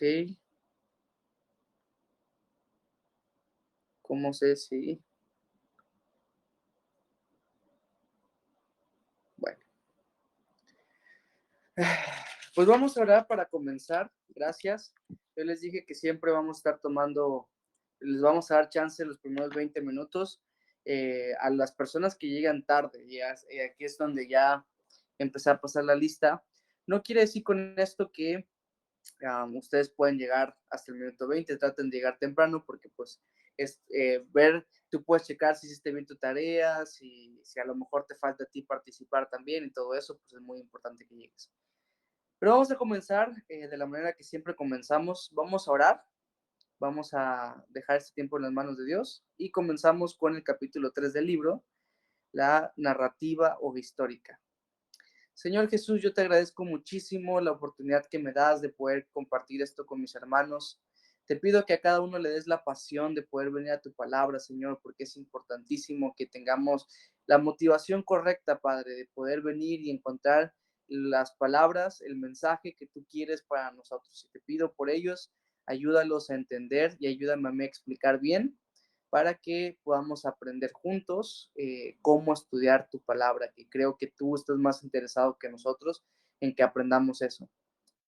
Ok. ¿Cómo sé si? Bueno, pues vamos a orar para comenzar. Gracias. Yo les dije que siempre vamos a estar tomando, les vamos a dar chance los primeros 20 minutos a las personas que llegan tarde. Y aquí es donde ya empecé a pasar la lista. No quiere decir con esto que ustedes pueden llegar hasta el minuto 20, traten de llegar temprano porque pues es ver, tú puedes checar si hiciste bien tu tarea, si a lo mejor te falta a ti participar también y todo eso, pues es muy importante que llegues. Pero vamos a comenzar de la manera que siempre comenzamos. Vamos a orar, vamos a dejar este tiempo en las manos de Dios y comenzamos con el capítulo 3 del libro, la narrativa o histórica. Señor Jesús, yo te agradezco muchísimo la oportunidad que me das de poder compartir esto con mis hermanos. Te pido que a cada uno le des la pasión de poder venir a tu palabra, Señor, porque es importantísimo que tengamos la motivación correcta, Padre, de poder venir y encontrar las palabras, el mensaje que tú quieres para nosotros. Y te pido por ellos, ayúdalos a entender y ayúdame a mí a explicar bien para que podamos aprender juntos cómo estudiar tu palabra, que creo que tú estás más interesado que nosotros en que aprendamos eso.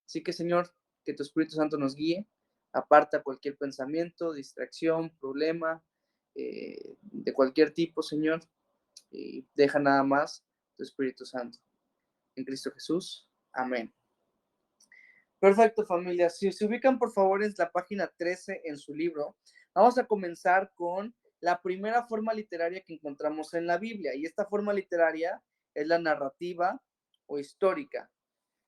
Así que, Señor, que tu Espíritu Santo nos guíe, aparta cualquier pensamiento, distracción, problema, de cualquier tipo, Señor, y deja nada más tu Espíritu Santo. En Cristo Jesús. Amén. Perfecto, familia. Si se ubican, por favor, en la página 13 en su libro, vamos a comenzar con la primera forma literaria que encontramos en la Biblia. Y esta forma literaria es la narrativa o histórica.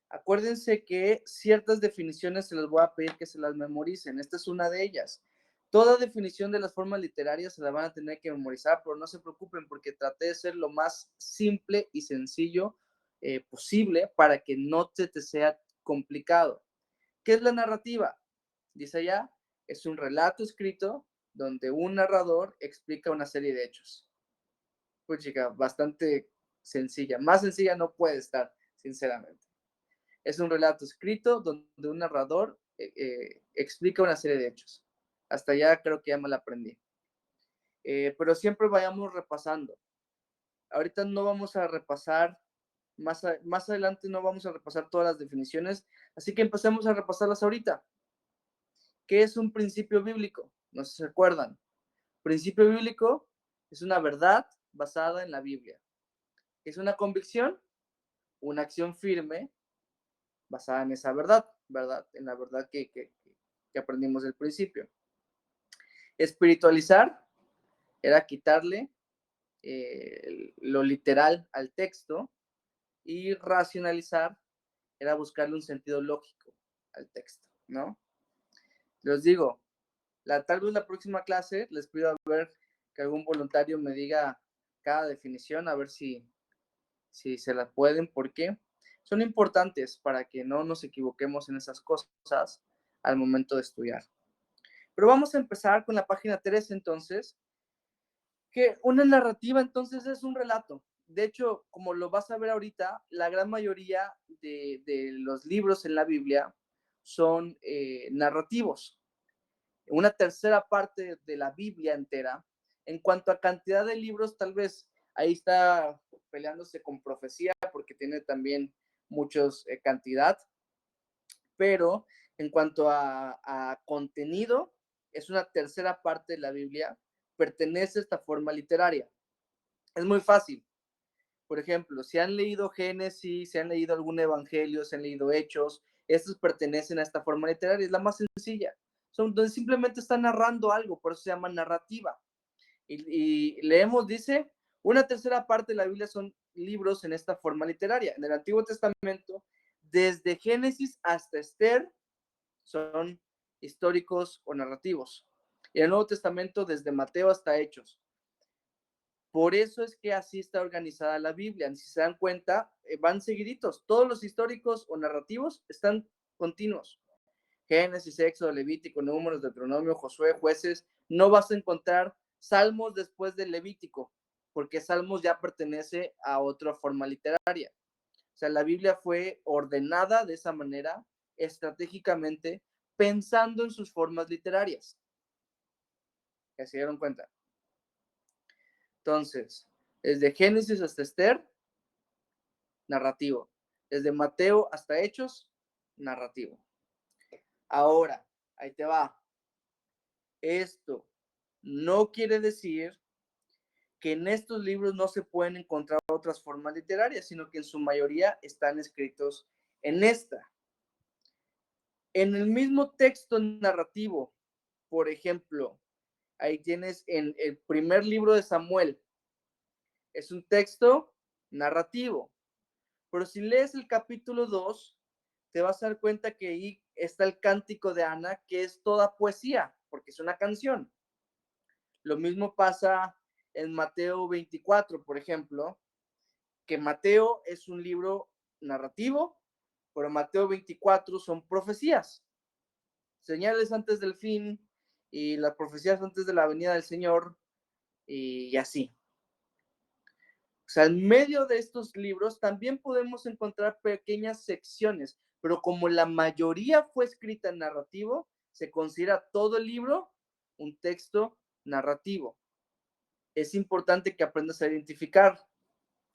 Acuérdense que ciertas definiciones se les voy a pedir que se las memoricen. Esta es una de ellas. Toda definición de las formas literarias se la van a tener que memorizar, pero no se preocupen porque traté de ser lo más simple y sencillo posible para que no se te sea complicado. ¿Qué es la narrativa? Dice allá, es un relato escrito donde un narrador explica una serie de hechos. Pues chica, bastante sencilla. Más sencilla no puede estar, sinceramente. Es un relato escrito donde un narrador explica una serie de hechos. Hasta allá creo que ya me la aprendí. Pero siempre vayamos repasando. Ahorita no vamos a repasar, más adelante no vamos a repasar todas las definiciones, así que empecemos a repasarlas ahorita. ¿Qué es un principio bíblico? No sé si se acuerdan. Principio bíblico es una verdad basada en la Biblia. Es una convicción, una acción firme basada en esa verdad, ¿verdad? En la verdad que aprendimos del principio. Espiritualizar era quitarle lo literal al texto y racionalizar era buscarle un sentido lógico al texto, ¿no? Les digo, tal vez la próxima clase les pido a ver que algún voluntario me diga cada definición, a ver si se la pueden, porque son importantes para que no nos equivoquemos en esas cosas al momento de estudiar. Pero vamos a empezar con la página 3 entonces, que una narrativa entonces es un relato. De hecho, como lo vas a ver ahorita, la gran mayoría de los libros en la Biblia son narrativos. Una tercera parte de la Biblia entera. En cuanto a cantidad de libros, tal vez ahí está peleándose con profecía porque tiene también muchos cantidad, pero en cuanto a contenido, es una tercera parte de la Biblia, pertenece a esta forma literaria. Es muy fácil. Por ejemplo, si han leído Génesis, si han leído algún evangelio, si han leído Hechos, estos pertenecen a esta forma literaria, es la más sencilla. Son donde simplemente está narrando algo, por eso se llama narrativa. Y leemos, dice, una tercera parte de la Biblia son libros en esta forma literaria. En el Antiguo Testamento, desde Génesis hasta Esther, son históricos o narrativos. Y en el Nuevo Testamento, desde Mateo hasta Hechos. Por eso es que así está organizada la Biblia. Si se dan cuenta, van seguiditos. Todos los históricos o narrativos están continuos. Génesis, Éxodo, Levítico, Números, Deuteronomio, Josué, Jueces. No vas a encontrar Salmos después del Levítico, porque Salmos ya pertenece a otra forma literaria. O sea, la Biblia fue ordenada de esa manera, estratégicamente, pensando en sus formas literarias. ¿Ya se dieron cuenta? Entonces, desde Génesis hasta Esther, narrativo. Desde Mateo hasta Hechos, narrativo. Ahora, ahí te va. Esto no quiere decir que en estos libros no se pueden encontrar otras formas literarias, sino que en su mayoría están escritos en esta. En el mismo texto narrativo, por ejemplo, ahí tienes en el primer libro de Samuel, es un texto narrativo, pero si lees el capítulo 2, te vas a dar cuenta que ahí está el cántico de Ana, que es toda poesía, porque es una canción. Lo mismo pasa en Mateo 24, por ejemplo, que Mateo es un libro narrativo, pero Mateo 24 son profecías, señales antes del fin y las profecías antes de la venida del Señor y así. O sea, en medio de estos libros también podemos encontrar pequeñas secciones, pero como la mayoría fue escrita en narrativo, se considera todo el libro un texto narrativo. Es importante que aprendas a identificar.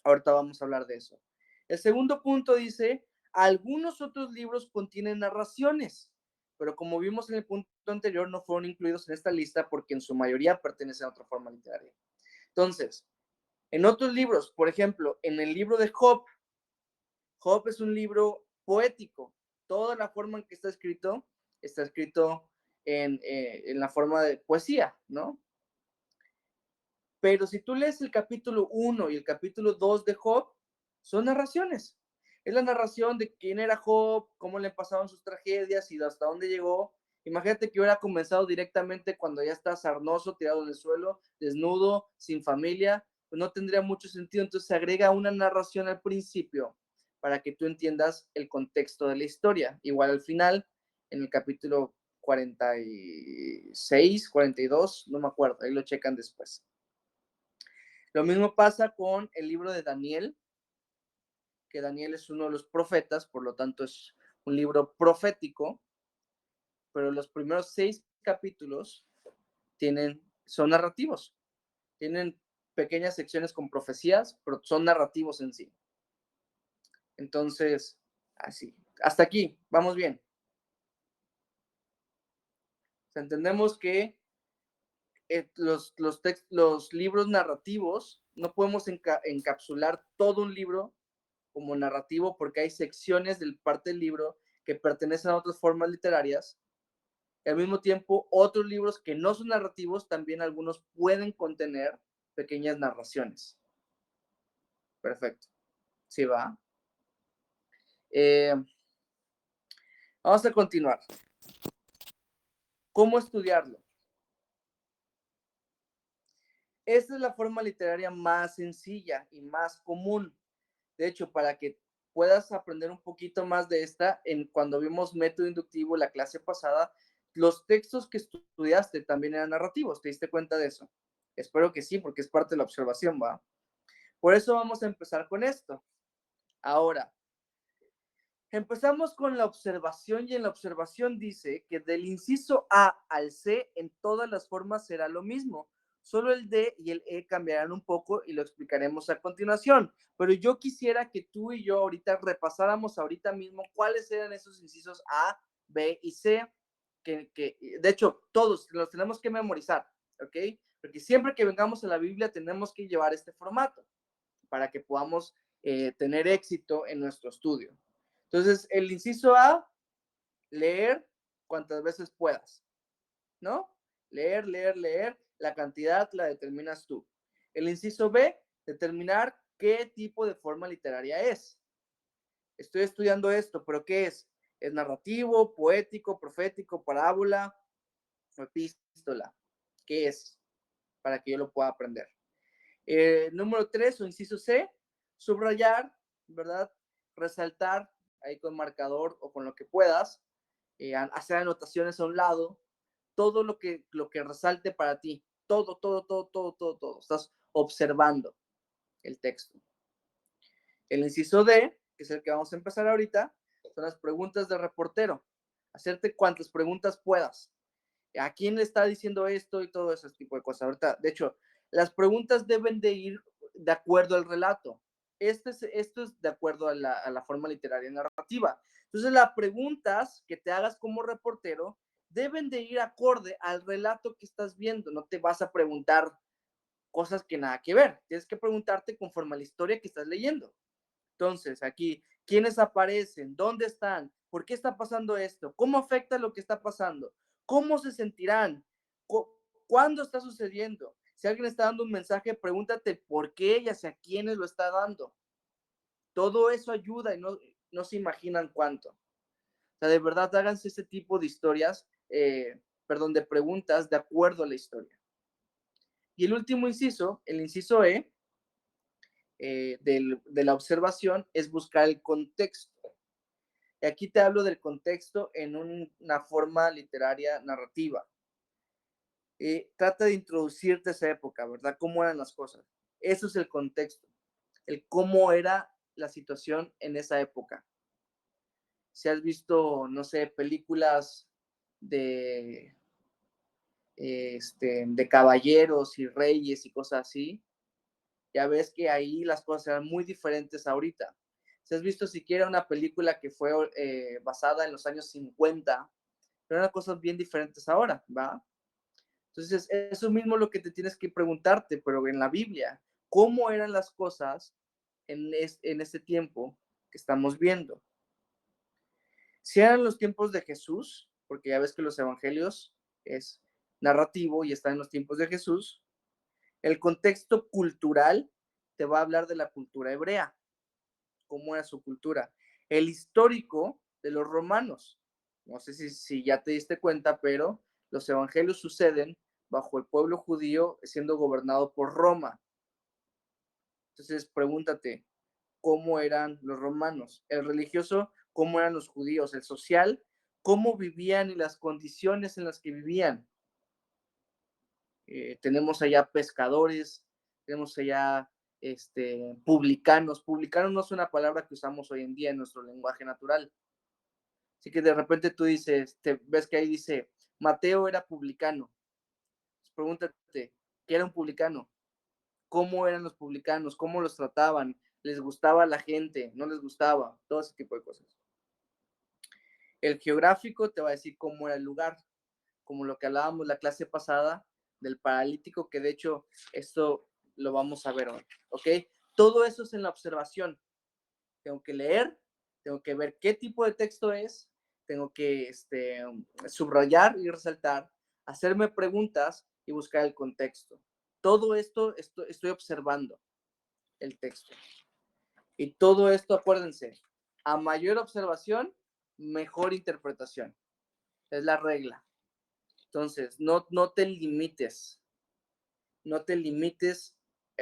Ahorita vamos a hablar de eso. El segundo punto dice, algunos otros libros contienen narraciones, pero como vimos en el punto anterior, no fueron incluidos en esta lista porque en su mayoría pertenecen a otra forma literaria. Entonces, en otros libros, por ejemplo, en el libro de Job, Job es un libro poético. Toda la forma en que está escrito en la forma de poesía, ¿no? Pero si tú lees el capítulo 1 y el capítulo 2 de Job, son narraciones. Es la narración de quién era Job, cómo le pasaban sus tragedias y hasta dónde llegó. Imagínate que hubiera comenzado directamente cuando ya está sarnoso, tirado en el suelo, desnudo, sin familia, pues no tendría mucho sentido. Entonces se agrega una narración al principio para que tú entiendas el contexto de la historia. Igual al final, en el capítulo 46, 42, no me acuerdo, ahí lo checan después. Lo mismo pasa con el libro de Daniel, que Daniel es uno de los profetas, por lo tanto es un libro profético, pero los primeros 6 capítulos son narrativos, tienen pequeñas secciones con profecías, pero son narrativos en sí. Entonces, así. Hasta aquí, vamos bien. O sea, entendemos que los libros narrativos no podemos encapsular todo un libro como narrativo porque hay secciones del parte del libro que pertenecen a otras formas literarias. Y al mismo tiempo, otros libros que no son narrativos, también algunos pueden contener pequeñas narraciones. Perfecto. Sí, va. Vamos a continuar. ¿Cómo estudiarlo? Esta es la forma literaria más sencilla y más común. De hecho, para que puedas aprender un poquito más de esta, cuando vimos método inductivo la clase pasada, los textos que estudiaste también eran narrativos. ¿Te diste cuenta de eso? Espero que sí, porque es parte de la observación, ¿va? Por eso vamos a empezar con esto. Ahora, empezamos con la observación y en la observación dice que del inciso A al C en todas las formas será lo mismo. Solo el D y el E cambiarán un poco y lo explicaremos a continuación. Pero yo quisiera que tú y yo ahorita repasáramos ahorita mismo cuáles eran esos incisos A, B y C, que de hecho todos los tenemos que memorizar, ¿ok? Porque siempre que vengamos a la Biblia tenemos que llevar este formato para que podamos tener éxito en nuestro estudio. Entonces, el inciso A, leer cuantas veces puedas, ¿no? Leer, leer, leer, la cantidad la determinas tú. El inciso B, determinar qué tipo de forma literaria es. Estoy estudiando esto, pero ¿qué es? ¿Es narrativo, poético, profético, parábola o epístola? ¿Qué es? Para que yo lo pueda aprender. Número 3 o inciso C, subrayar, ¿verdad? Resaltar ahí con marcador o con lo que puedas, hacer anotaciones a un lado, todo lo que resalte para ti, todo, todo, todo, todo, todo, todo. Estás observando el texto. El inciso D, que es el que vamos a empezar ahorita, son las preguntas de reportero. hacerte cuantas preguntas puedas. ¿A quién le está diciendo esto? Y todo ese tipo de cosas. Ahorita, de hecho, las preguntas deben de ir de acuerdo al relato. Esto es de acuerdo a la forma literaria narrativa. Entonces, las preguntas que te hagas como reportero deben de ir acorde al relato que estás viendo. No te vas a preguntar cosas que nada que ver. Tienes que preguntarte conforme a la historia que estás leyendo. Entonces, aquí, ¿quiénes aparecen? ¿Dónde están? ¿Por qué está pasando esto? ¿Cómo afecta lo que está pasando? ¿Cómo se sentirán? ¿Cuándo está sucediendo? Si alguien está dando un mensaje, pregúntate por qué y hacia quiénes lo está dando. Todo eso ayuda y no se imaginan cuánto. O sea, de verdad, háganse ese tipo de historias, de preguntas de acuerdo a la historia. Y el último inciso, el inciso E, de la observación, es buscar el contexto. Y aquí te hablo del contexto en una forma literaria narrativa. Trata de introducirte a esa época, ¿verdad? ¿Cómo eran las cosas? Eso es el contexto, el cómo era la situación en esa época. Si has visto, no sé, películas de, de caballeros y reyes y cosas así, ya ves que ahí las cosas eran muy diferentes ahorita. Si has visto siquiera una película que fue basada en los años 50, pero eran cosas bien diferentes ahora, ¿va? Entonces, eso mismo es lo que te tienes que preguntarte, pero en la Biblia, ¿cómo eran las cosas en este tiempo que estamos viendo? Si eran los tiempos de Jesús, porque ya ves que los evangelios es narrativo y está en los tiempos de Jesús, el contexto cultural te va a hablar de la cultura hebrea, cómo era su cultura. El histórico de los romanos. No sé si ya te diste cuenta, pero los evangelios suceden bajo el pueblo judío siendo gobernado por Roma. Entonces, pregúntate, ¿cómo eran los romanos? El religioso, ¿cómo eran los judíos? El social, ¿cómo vivían y las condiciones en las que vivían? Tenemos allá pescadores, tenemos allá publicanos. Publicanos no es una palabra que usamos hoy en día en nuestro lenguaje natural. Así que de repente tú dices, ves que ahí dice, Mateo era publicano. Pues pregúntate, ¿qué era un publicano? ¿Cómo eran los publicanos? ¿Cómo los trataban? ¿Les gustaba a la gente? ¿No les gustaba? Todo ese tipo de cosas. El geográfico te va a decir cómo era el lugar, como lo que hablábamos la clase pasada del paralítico, que de hecho esto lo vamos a ver hoy, ¿ok? Todo eso es en la observación. Tengo que leer, tengo que ver qué tipo de texto es, tengo que subrayar y resaltar, hacerme preguntas y buscar el contexto. Todo esto estoy observando el texto. Y todo esto, acuérdense, a mayor observación, mejor interpretación. Es la regla. Entonces, no te limites, no te limites,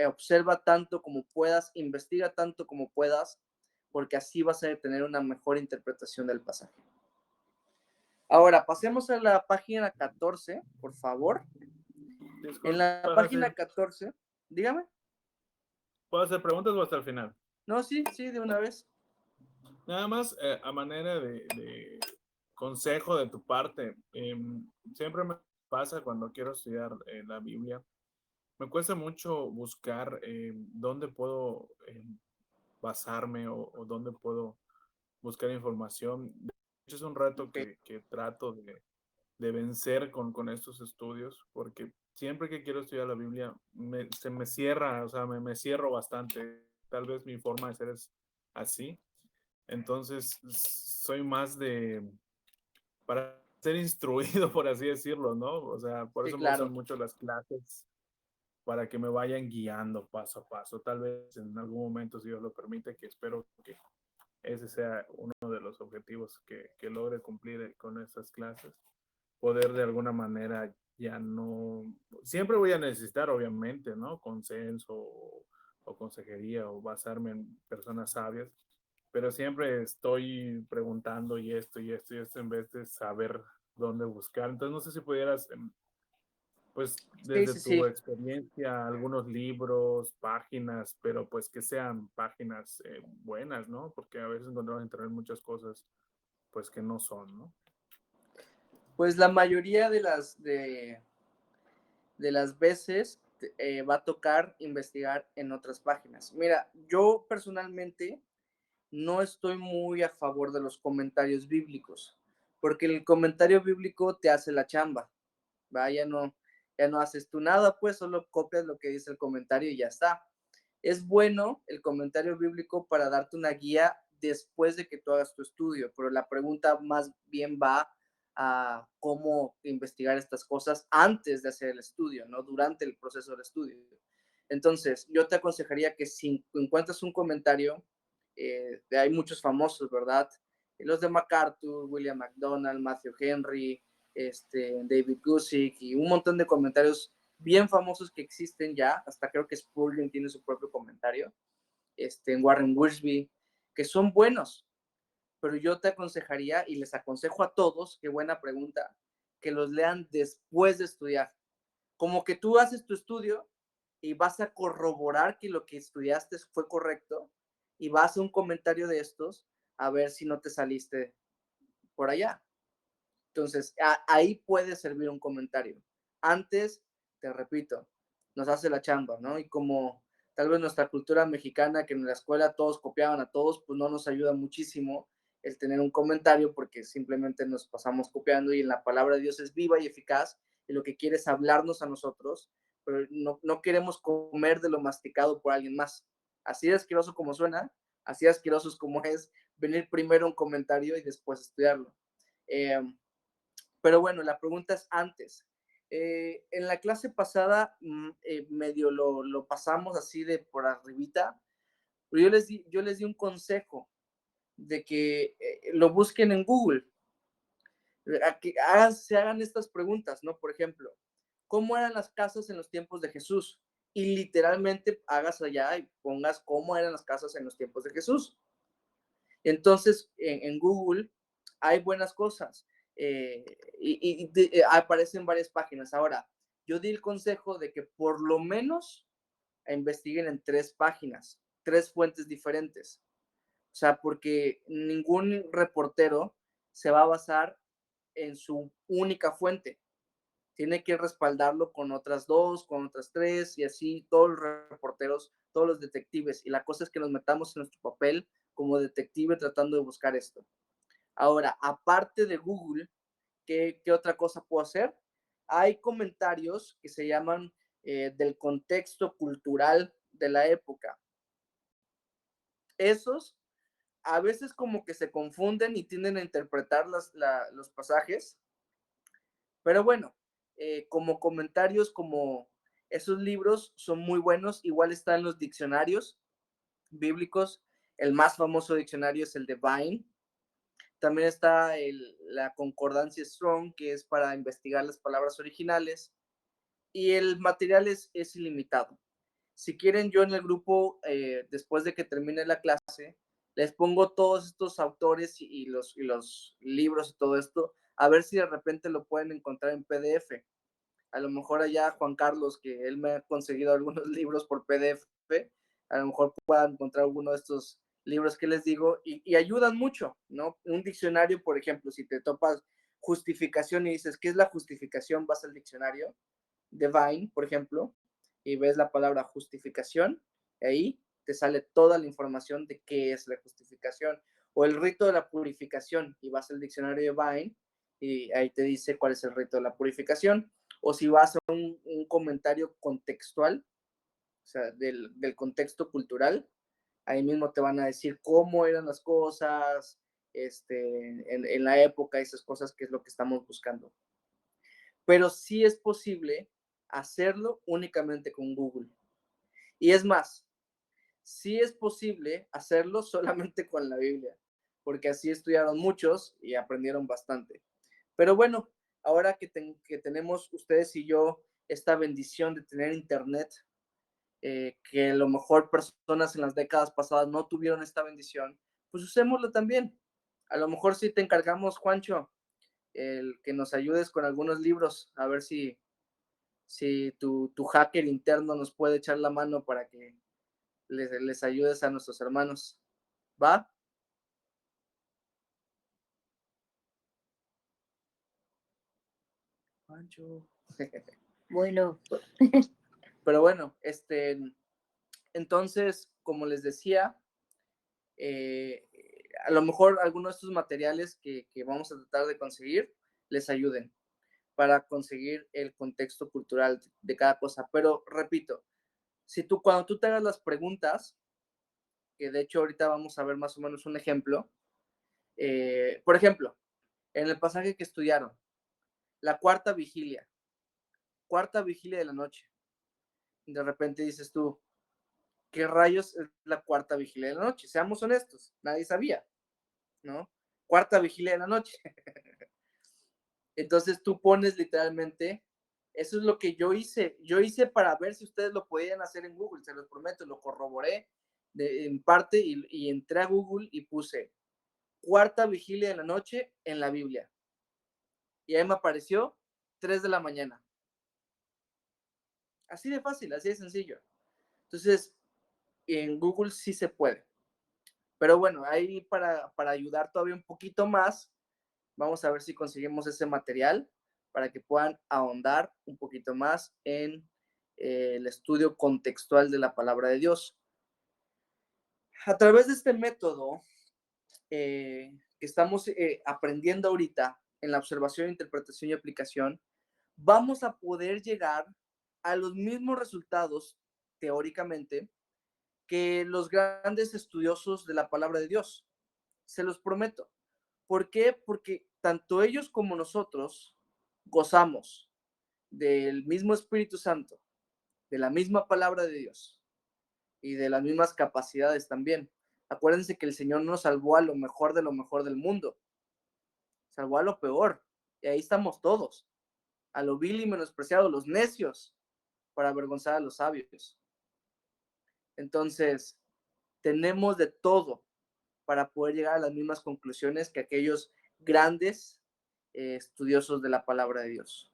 observa tanto como puedas, investiga tanto como puedas, porque así vas a tener una mejor interpretación del pasaje. Ahora, pasemos a la página 14, por favor. Disculpa, En la página 14, dígame. ¿Puedo hacer preguntas o hasta el final? No, sí, de una vez. Nada más a manera de consejo de tu parte, siempre me pasa cuando quiero estudiar la Biblia, me cuesta mucho buscar dónde puedo basarme o dónde puedo buscar información. De hecho, es un reto Okay. que trato de vencer con estos estudios, porque siempre que quiero estudiar la Biblia se me cierra, o sea, me cierro bastante. Tal vez mi forma de ser es así. Entonces, soy más para ser instruido, por así decirlo, ¿no? O sea, por Sí, eso me gustan claro. mucho las clases, para que me vayan guiando paso a paso. Tal vez en algún momento, si Dios lo permite, que espero que ese sea uno de los objetivos que logre cumplir con estas clases, poder de alguna manera ya no, siempre voy a necesitar obviamente, ¿no? Consenso o consejería o basarme en personas sabias, pero siempre estoy preguntando y esto y esto y esto en vez de saber dónde buscar. Entonces no sé si pudieras, pues Sí, desde sí, tu sí. experiencia, algunos libros, páginas, pero pues que sean páginas buenas, ¿no? Porque a veces encontramos en internet muchas cosas pues que no son, ¿no? Pues la mayoría de las veces va a tocar investigar en otras páginas. Mira, yo personalmente no estoy muy a favor de los comentarios bíblicos, porque el comentario bíblico te hace la chamba, ¿va? Ya no haces tú nada, pues solo copias lo que dice el comentario y ya está. Es bueno el comentario bíblico para darte una guía después de que tú hagas tu estudio, pero la pregunta más bien va a cómo investigar estas cosas antes de hacer el estudio, no durante el proceso del estudio. Entonces, yo te aconsejaría que si encuentras un comentario, hay muchos famosos, ¿verdad? Los de MacArthur, William MacDonald, Matthew Henry, David Gusick y un montón de comentarios bien famosos que existen ya, hasta creo que Spurgeon tiene su propio comentario, en Warren Wiersbe, que son buenos, pero yo te aconsejaría y les aconsejo a todos, qué buena pregunta, que los lean después de estudiar. Como que tú haces tu estudio y vas a corroborar que lo que estudiaste fue correcto y vas a un comentario de estos a ver si no te saliste por allá. Entonces, ahí puede servir un comentario. Antes, te repito, nos hace la chamba, ¿no? Y como tal vez nuestra cultura mexicana, que en la escuela todos copiaban a todos, pues no nos ayuda muchísimo el tener un comentario porque simplemente nos pasamos copiando y en la palabra de Dios es viva y eficaz y lo que quiere es hablarnos a nosotros, pero no queremos comer de lo masticado por alguien más. Así de asqueroso como suena, así de asqueroso es como es venir primero un comentario y después estudiarlo. Eh, pero bueno, la pregunta es antes. En la clase pasada medio lo pasamos así de por arribita, pero yo les di un consejo de que lo busquen en Google, a que se hagan estas preguntas, ¿no? Por ejemplo, ¿cómo eran las casas en los tiempos de Jesús? Y literalmente hagas allá y pongas cómo eran las casas en los tiempos de Jesús. Entonces, en Google hay buenas cosas aparecen varias páginas. Ahora, yo di el consejo de que por lo menos investiguen en 3 páginas, 3 fuentes diferentes. O sea, porque ningún reportero se va a basar en su única fuente. Tiene que respaldarlo con otras 2, con otras 3 y así todos los reporteros, todos los detectives. Y la cosa es que nos metamos en nuestro papel como detective tratando de buscar esto. Ahora, aparte de Google, ¿qué otra cosa puedo hacer? Hay comentarios que se llaman del contexto cultural de la época. Esos a veces como que se confunden y tienden a interpretar los pasajes, pero bueno, como comentarios, como esos libros son muy buenos, igual están los diccionarios bíblicos, el más famoso diccionario es el de Vine. También está la concordancia Strong, que es para investigar las palabras originales. Y el material es ilimitado. Si quieren, yo en el grupo, después de que termine la clase, les pongo todos estos autores y los libros y todo esto, a ver si de repente lo pueden encontrar en PDF. A lo mejor allá Juan Carlos, que él me ha conseguido algunos libros por PDF, a lo mejor pueda encontrar alguno de estos libros que les digo y ayudan mucho, ¿no? Un diccionario, por ejemplo, si te topas justificación y dices, ¿qué es la justificación? Vas al diccionario de Vine, por ejemplo, y ves la palabra justificación, ahí te sale toda la información de qué es la justificación. O el rito de la purificación, y vas al diccionario de Vine y ahí te dice cuál es el rito de la purificación. O si vas a un comentario contextual, o sea, del contexto cultural, ahí mismo te van a decir cómo eran las cosas en la época, esas cosas que es lo que estamos buscando. Pero sí es posible hacerlo únicamente con Google. Y es más, sí es posible hacerlo solamente con la Biblia, porque así estudiaron muchos y aprendieron bastante. Pero bueno, ahora que tenemos ustedes y yo esta bendición de tener internet, que a lo mejor personas en las décadas pasadas no tuvieron esta bendición, pues usémoslo también. A lo mejor sí te encargamos, Juancho, el que nos ayudes con algunos libros, a ver si tu hacker interno nos puede echar la mano para que les ayudes a nuestros hermanos. ¿Va? Pancho. Bueno. Pero bueno, entonces, como les decía, a lo mejor algunos de estos materiales que vamos a tratar de conseguir les ayuden para conseguir el contexto cultural de cada cosa. Pero repito, cuando tú te hagas las preguntas, que de hecho ahorita vamos a ver más o menos un ejemplo, por ejemplo, en el pasaje que estudiaron, la cuarta vigilia de la noche, de repente dices tú, ¿qué rayos es la cuarta vigilia de la noche? Seamos honestos, nadie sabía, ¿no? Cuarta vigilia de la noche. Entonces tú pones literalmente, eso es lo que yo hice para ver si ustedes lo podían hacer en Google, se los prometo, lo corroboré en parte y entré a Google y puse cuarta vigilia de la noche en la Biblia. Y ahí me apareció 3 de la mañana. Así de fácil, así de sencillo. Entonces, en Google sí se puede. Pero bueno, ahí para ayudar todavía un poquito más, vamos a ver si conseguimos ese material para que puedan ahondar un poquito más en el estudio contextual de la palabra de Dios. A través de este método que estamos aprendiendo ahorita en la observación, interpretación y aplicación, vamos a poder llegar a los mismos resultados, teóricamente, que los grandes estudiosos de la palabra de Dios. Se los prometo. ¿Por qué? Porque tanto ellos como nosotros gozamos del mismo Espíritu Santo, de la misma palabra de Dios y de las mismas capacidades también. Acuérdense que el Señor nos salvó a lo mejor de lo mejor del mundo, salvó a lo peor, y ahí estamos todos, a lo vil y menospreciado, los necios, para avergonzar a los sabios. Entonces, tenemos de todo para poder llegar a las mismas conclusiones que aquellos grandes estudiosos de la palabra de Dios.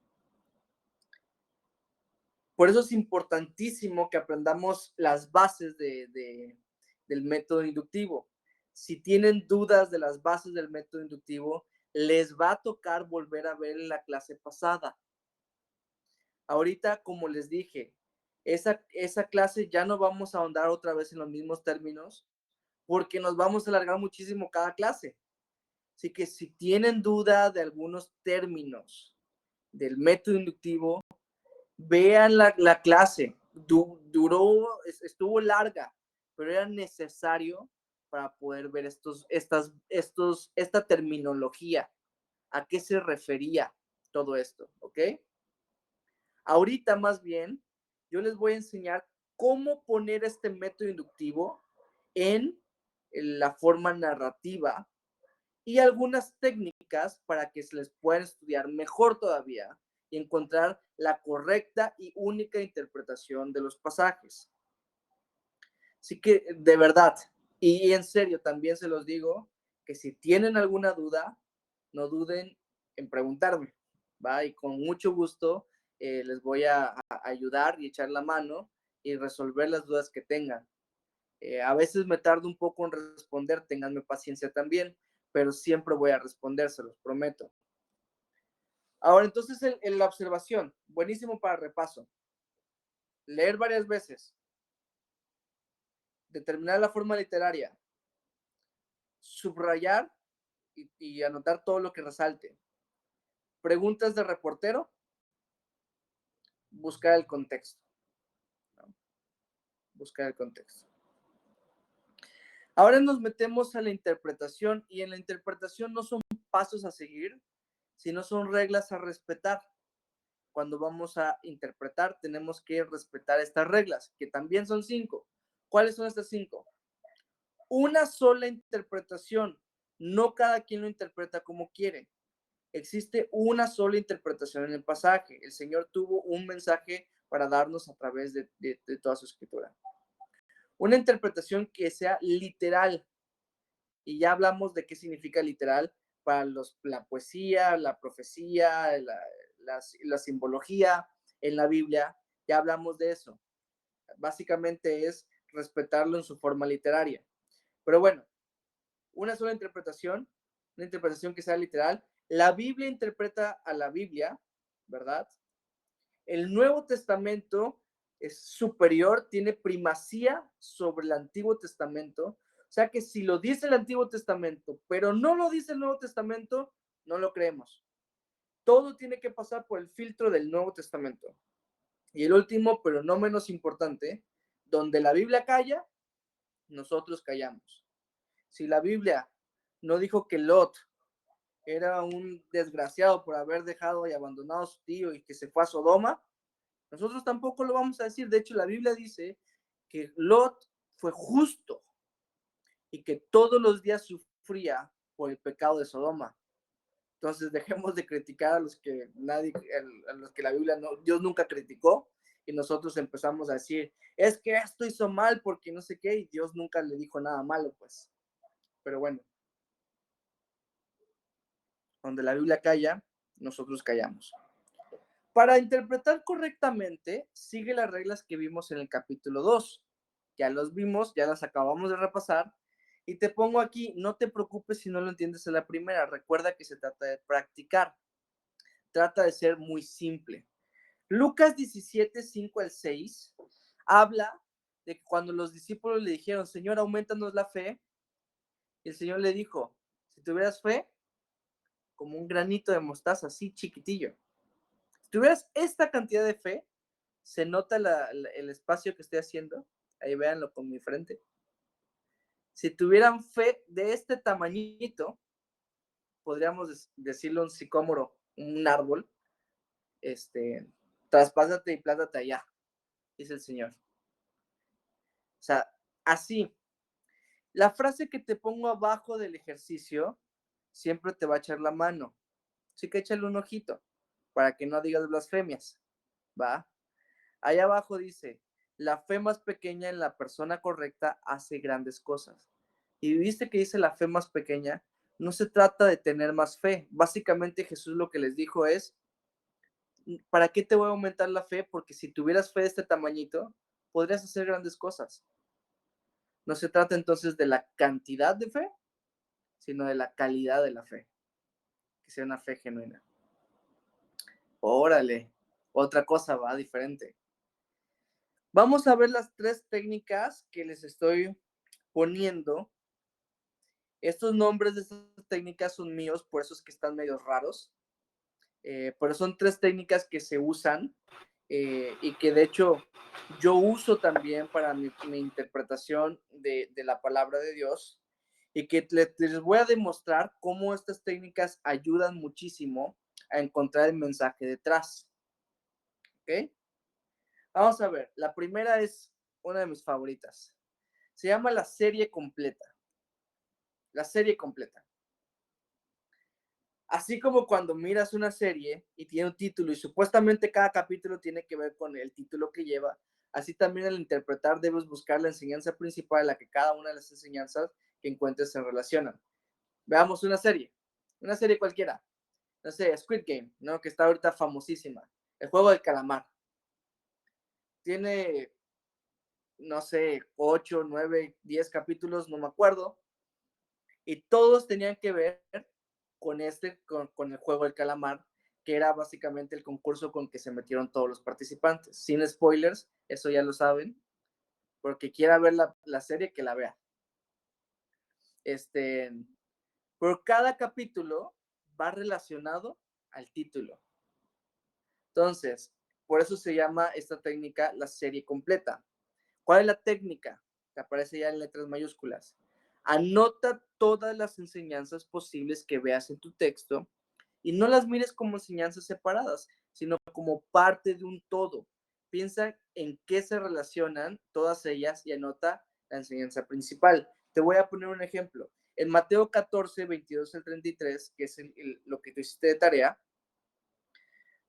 Por eso es importantísimo que aprendamos las bases del método inductivo. Si tienen dudas de las bases del método inductivo, les va a tocar volver a ver en la clase pasada. Ahorita, como les dije, esa clase ya no vamos a ahondar otra vez en los mismos términos porque nos vamos a alargar muchísimo cada clase. Así que si tienen duda de algunos términos del método inductivo, vean la clase. Estuvo larga, pero era necesario para poder ver esta terminología, a qué se refería todo esto, ¿ok? Ahorita más bien, yo les voy a enseñar cómo poner este método inductivo en la forma narrativa y algunas técnicas para que se les puedan estudiar mejor todavía y encontrar la correcta y única interpretación de los pasajes. Así que, de verdad, y en serio, también se los digo, que si tienen alguna duda, no duden en preguntarme, ¿va? Y con mucho gusto les voy a ayudar y echar la mano y resolver las dudas que tengan. A veces me tardo un poco en responder, ténganme paciencia también, pero siempre voy a responder, se los prometo. Ahora, entonces, en la observación, buenísimo para repaso. Leer varias veces. Determinar la forma literaria. Subrayar y anotar todo lo que resalte. Preguntas de reportero. Buscar el contexto. ¿No? Buscar el contexto. Ahora nos metemos a la interpretación y en la interpretación no son pasos a seguir, sino son reglas a respetar. Cuando vamos a interpretar, tenemos que respetar estas reglas, que también son 5. ¿Cuáles son estas 5? Una sola interpretación. No cada quien lo interpreta como quiere. Existe una sola interpretación en el pasaje. El Señor tuvo un mensaje para darnos a través de toda su escritura. Una interpretación que sea literal. Y ya hablamos de qué significa literal para la poesía, la profecía, la simbología en la Biblia. Ya hablamos de eso. Básicamente es respetarlo en su forma literaria. Pero bueno, una sola interpretación, una interpretación que sea literal. La Biblia interpreta a la Biblia ¿verdad? El Nuevo Testamento es superior, tiene primacía sobre el Antiguo Testamento. O sea que si lo dice el Antiguo Testamento, pero no lo dice el Nuevo Testamento, no lo creemos. Todo tiene que pasar por el filtro del Nuevo Testamento. Y el último, pero no menos importante, donde la Biblia calla, nosotros callamos. Si la Biblia no dijo que Lot era un desgraciado por haber dejado y abandonado a su tío y que se fue a Sodoma, nosotros tampoco lo vamos a decir. De hecho, la Biblia dice que Lot fue justo y que todos los días sufría por el pecado de Sodoma. Entonces, dejemos de criticar a los que a los que la Biblia Dios nunca criticó, y nosotros empezamos a decir, es que esto hizo mal porque no sé qué, y Dios nunca le dijo nada malo, pues. Pero bueno, donde la Biblia calla, nosotros callamos. Para interpretar correctamente, sigue las reglas que vimos en el capítulo 2. Ya los vimos, ya las acabamos de repasar. Y te pongo aquí, no te preocupes si no lo entiendes en la primera. Recuerda que se trata de practicar. Trata de ser muy simple. Lucas 17, 5 al 6, habla de que cuando los discípulos le dijeron, Señor, aumentanos la fe, y el Señor le dijo, si tuvieras fe, como un granito de mostaza, así chiquitillo. Si tuvieras esta cantidad de fe, se nota el espacio que estoy haciendo, ahí véanlo con mi frente. Si tuvieran fe de este tamañito, podríamos decirlo un sicómoro, un árbol, traspásate y plántate allá, dice el Señor. O sea, así. La frase que te pongo abajo del ejercicio siempre te va a echar la mano. Así que échale un ojito para que no digas blasfemias, ¿va? Ahí abajo dice, la fe más pequeña en la persona correcta hace grandes cosas. Y viste que dice la fe más pequeña, no se trata de tener más fe. Básicamente Jesús lo que les dijo es, ¿para qué te voy a aumentar la fe? Porque si tuvieras fe de este tamañito, podrías hacer grandes cosas. No se trata entonces de la cantidad de fe, sino de la calidad de la fe. Que sea una fe genuina. Órale, otra cosa va diferente. Vamos a ver las 3 técnicas que les estoy poniendo. Estos nombres de estas técnicas son míos, por eso es que están medio raros. Pero son 3 técnicas que se usan y que de hecho yo uso también para mi interpretación de la palabra de Dios, y que les voy a demostrar cómo estas técnicas ayudan muchísimo a encontrar el mensaje detrás. ¿Ok? Vamos a ver, la primera es una de mis favoritas. Se llama la serie completa. La serie completa. Así como cuando miras una serie y tiene un título y supuestamente cada capítulo tiene que ver con el título que lleva, así también al interpretar debes buscar la enseñanza principal a la que cada una de las enseñanzas que encuentres se relacionan. Veamos una serie cualquiera, no sé, Squid Game, ¿no? Que está ahorita famosísima, el juego del calamar. Tiene, no sé, 8, 9, 10 capítulos, no me acuerdo, y todos tenían que ver con el juego del calamar, que era básicamente el concurso con que se metieron todos los participantes. Sin spoilers, eso ya lo saben, porque quiera ver la serie, que la vea. Por cada capítulo va relacionado al título. Entonces, por eso se llama esta técnica la serie completa. ¿Cuál es la técnica? Que aparece ya en letras mayúsculas. Anota todas las enseñanzas posibles que veas en tu texto y no las mires como enseñanzas separadas, sino como parte de un todo. Piensa en qué se relacionan todas ellas y anota la enseñanza principal. Te voy a poner un ejemplo. En Mateo 14, 22 al 33, que es lo que tú hiciste de tarea,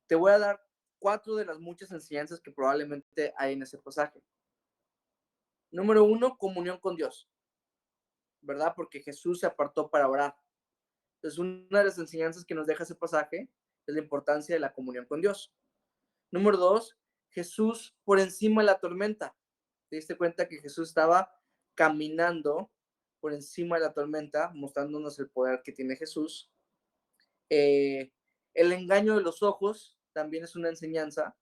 te voy a dar 4 de las muchas enseñanzas que probablemente hay en ese pasaje. Número 1, comunión con Dios, ¿verdad? Porque Jesús se apartó para orar. Entonces, una de las enseñanzas que nos deja ese pasaje es la importancia de la comunión con Dios. Número 2, Jesús por encima de la tormenta. ¿Te diste cuenta que Jesús estaba caminando por encima de la tormenta, mostrándonos el poder que tiene Jesús? El engaño de los ojos, también es una enseñanza,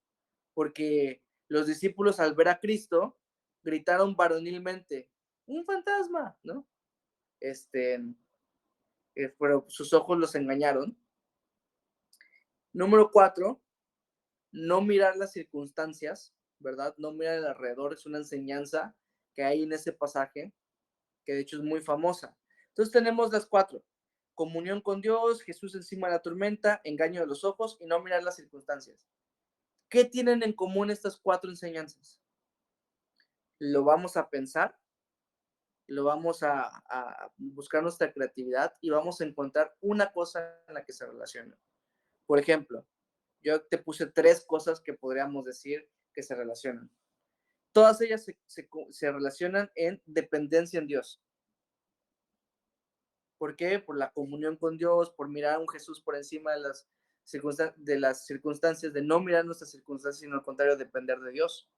porque los discípulos al ver a Cristo gritaron varonilmente, un fantasma, ¿no? Pero sus ojos los engañaron. Número 4, no mirar las circunstancias, ¿verdad? No mirar el alrededor, es una enseñanza que hay en ese pasaje, que de hecho es muy famosa. Entonces tenemos las 4, comunión con Dios, Jesús encima de la tormenta, engaño de los ojos y no mirar las circunstancias. ¿Qué tienen en común estas 4 enseñanzas? Lo vamos a pensar, lo vamos a buscar nuestra creatividad y vamos a encontrar una cosa en la que se relacionan. Por ejemplo, yo te puse 3 cosas que podríamos decir que se relacionan. Todas ellas se relacionan en dependencia en Dios. ¿Por qué? Por la comunión con Dios, por mirar a un Jesús por encima de las circunstancias, de no mirar nuestras circunstancias, sino al contrario, depender de Dios.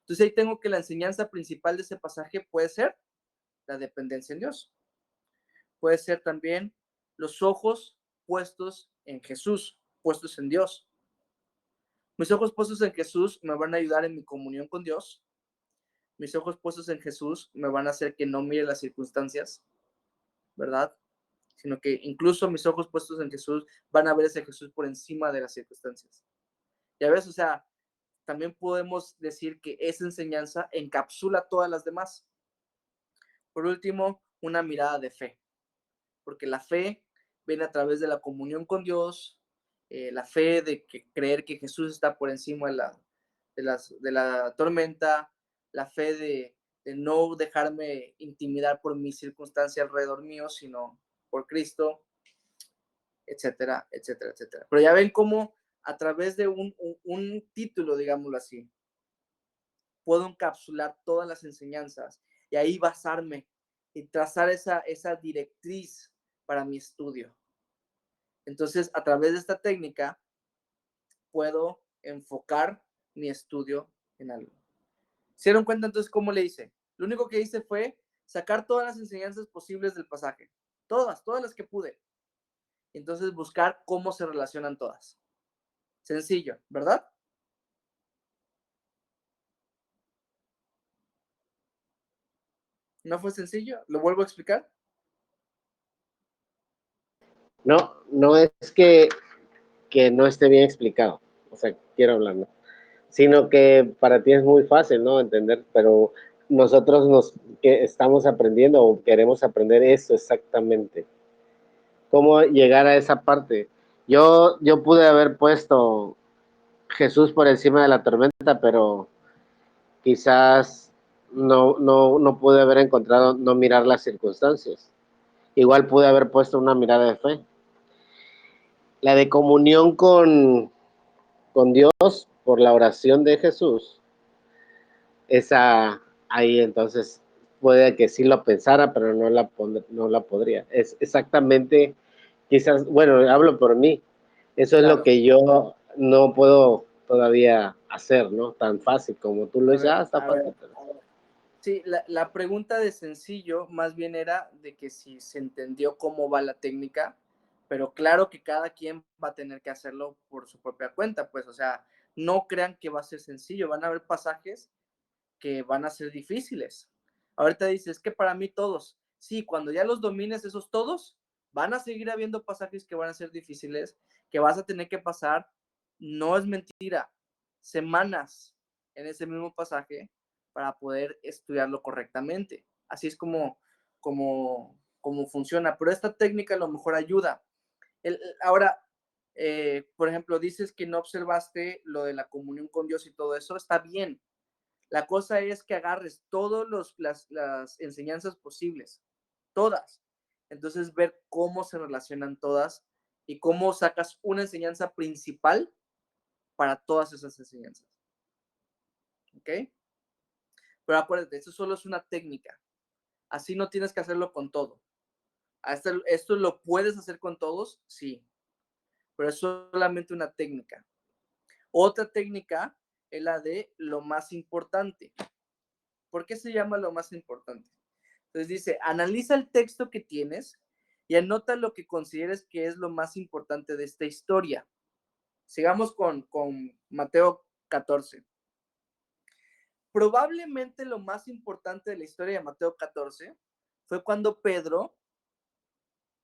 Entonces ahí tengo que la enseñanza principal de ese pasaje puede ser la dependencia en Dios. Puede ser también los ojos puestos en Jesús, puestos en Dios. Mis ojos puestos en Jesús me van a ayudar en mi comunión con Dios. Mis ojos puestos en Jesús me van a hacer que no mire las circunstancias, ¿verdad? Sino que incluso mis ojos puestos en Jesús van a ver ese Jesús por encima de las circunstancias. Ya ves, o sea, también podemos decir que esa enseñanza encapsula todas las demás. Por último, una mirada de fe, porque la fe viene a través de la comunión con Dios, la fe de creer que Jesús está por encima de la tormenta, la fe de no dejarme intimidar por mi circunstancia alrededor mío, sino por Cristo, etcétera, etcétera, etcétera. Pero ya ven cómo a través de un título, digámoslo así, puedo encapsular todas las enseñanzas y ahí basarme y trazar esa directriz para mi estudio. Entonces, a través de esta técnica, puedo enfocar mi estudio en algo. ¿Se dieron cuenta entonces cómo le hice? Lo único que hice fue sacar todas las enseñanzas posibles del pasaje. Todas las que pude. Entonces, buscar cómo se relacionan todas. Sencillo, ¿verdad? ¿No fue sencillo? ¿Lo vuelvo a explicar? No, no es que no esté bien explicado, o sea, quiero hablar, ¿no? Sino que para ti es muy fácil, ¿no? Entender, pero nosotros que estamos aprendiendo o queremos aprender eso exactamente. ¿Cómo llegar a esa parte? Yo pude haber puesto Jesús por encima de la tormenta, pero quizás no pude haber encontrado no mirar las circunstancias. Igual pude haber puesto una mirada de fe. La de comunión con Dios por la oración de Jesús, esa ahí entonces puede que sí lo pensara, pero no la podría. Es exactamente, quizás, bueno, hablo por mí, eso es lo Claro. que yo no puedo todavía hacer, ¿no? Tan fácil como tú lo dices, está fácil. Sí, la pregunta de sencillo más bien era de que si se entendió cómo va la técnica, pero claro que cada quien va a tener que hacerlo por su propia cuenta, pues, o sea, no crean que va a ser sencillo, van a haber pasajes que van a ser difíciles. Ahorita dices que para mí todos, sí, cuando ya los domines esos todos, van a seguir habiendo pasajes que van a ser difíciles, que vas a tener que pasar, no es mentira, semanas en ese mismo pasaje para poder estudiarlo correctamente. Así es como funciona, pero esta técnica a lo mejor ayuda. Ahora, por ejemplo, dices que no observaste lo de la comunión con Dios y todo eso, está bien. La cosa es que agarres todas las enseñanzas posibles, todas. Entonces, ver cómo se relacionan todas y cómo sacas una enseñanza principal para todas esas enseñanzas. ¿Ok? Pero acuérdate, esto solo es una técnica. Así no tienes que hacerlo con todo. Esto lo puedes hacer con todos, sí, pero es solamente una técnica. Otra técnica es la de lo más importante. ¿Por qué se llama lo más importante? Entonces dice, analiza el texto que tienes y anota lo que consideres que es lo más importante de esta historia. Sigamos con Mateo 14. Probablemente lo más importante de la historia de Mateo 14 fue cuando Pedro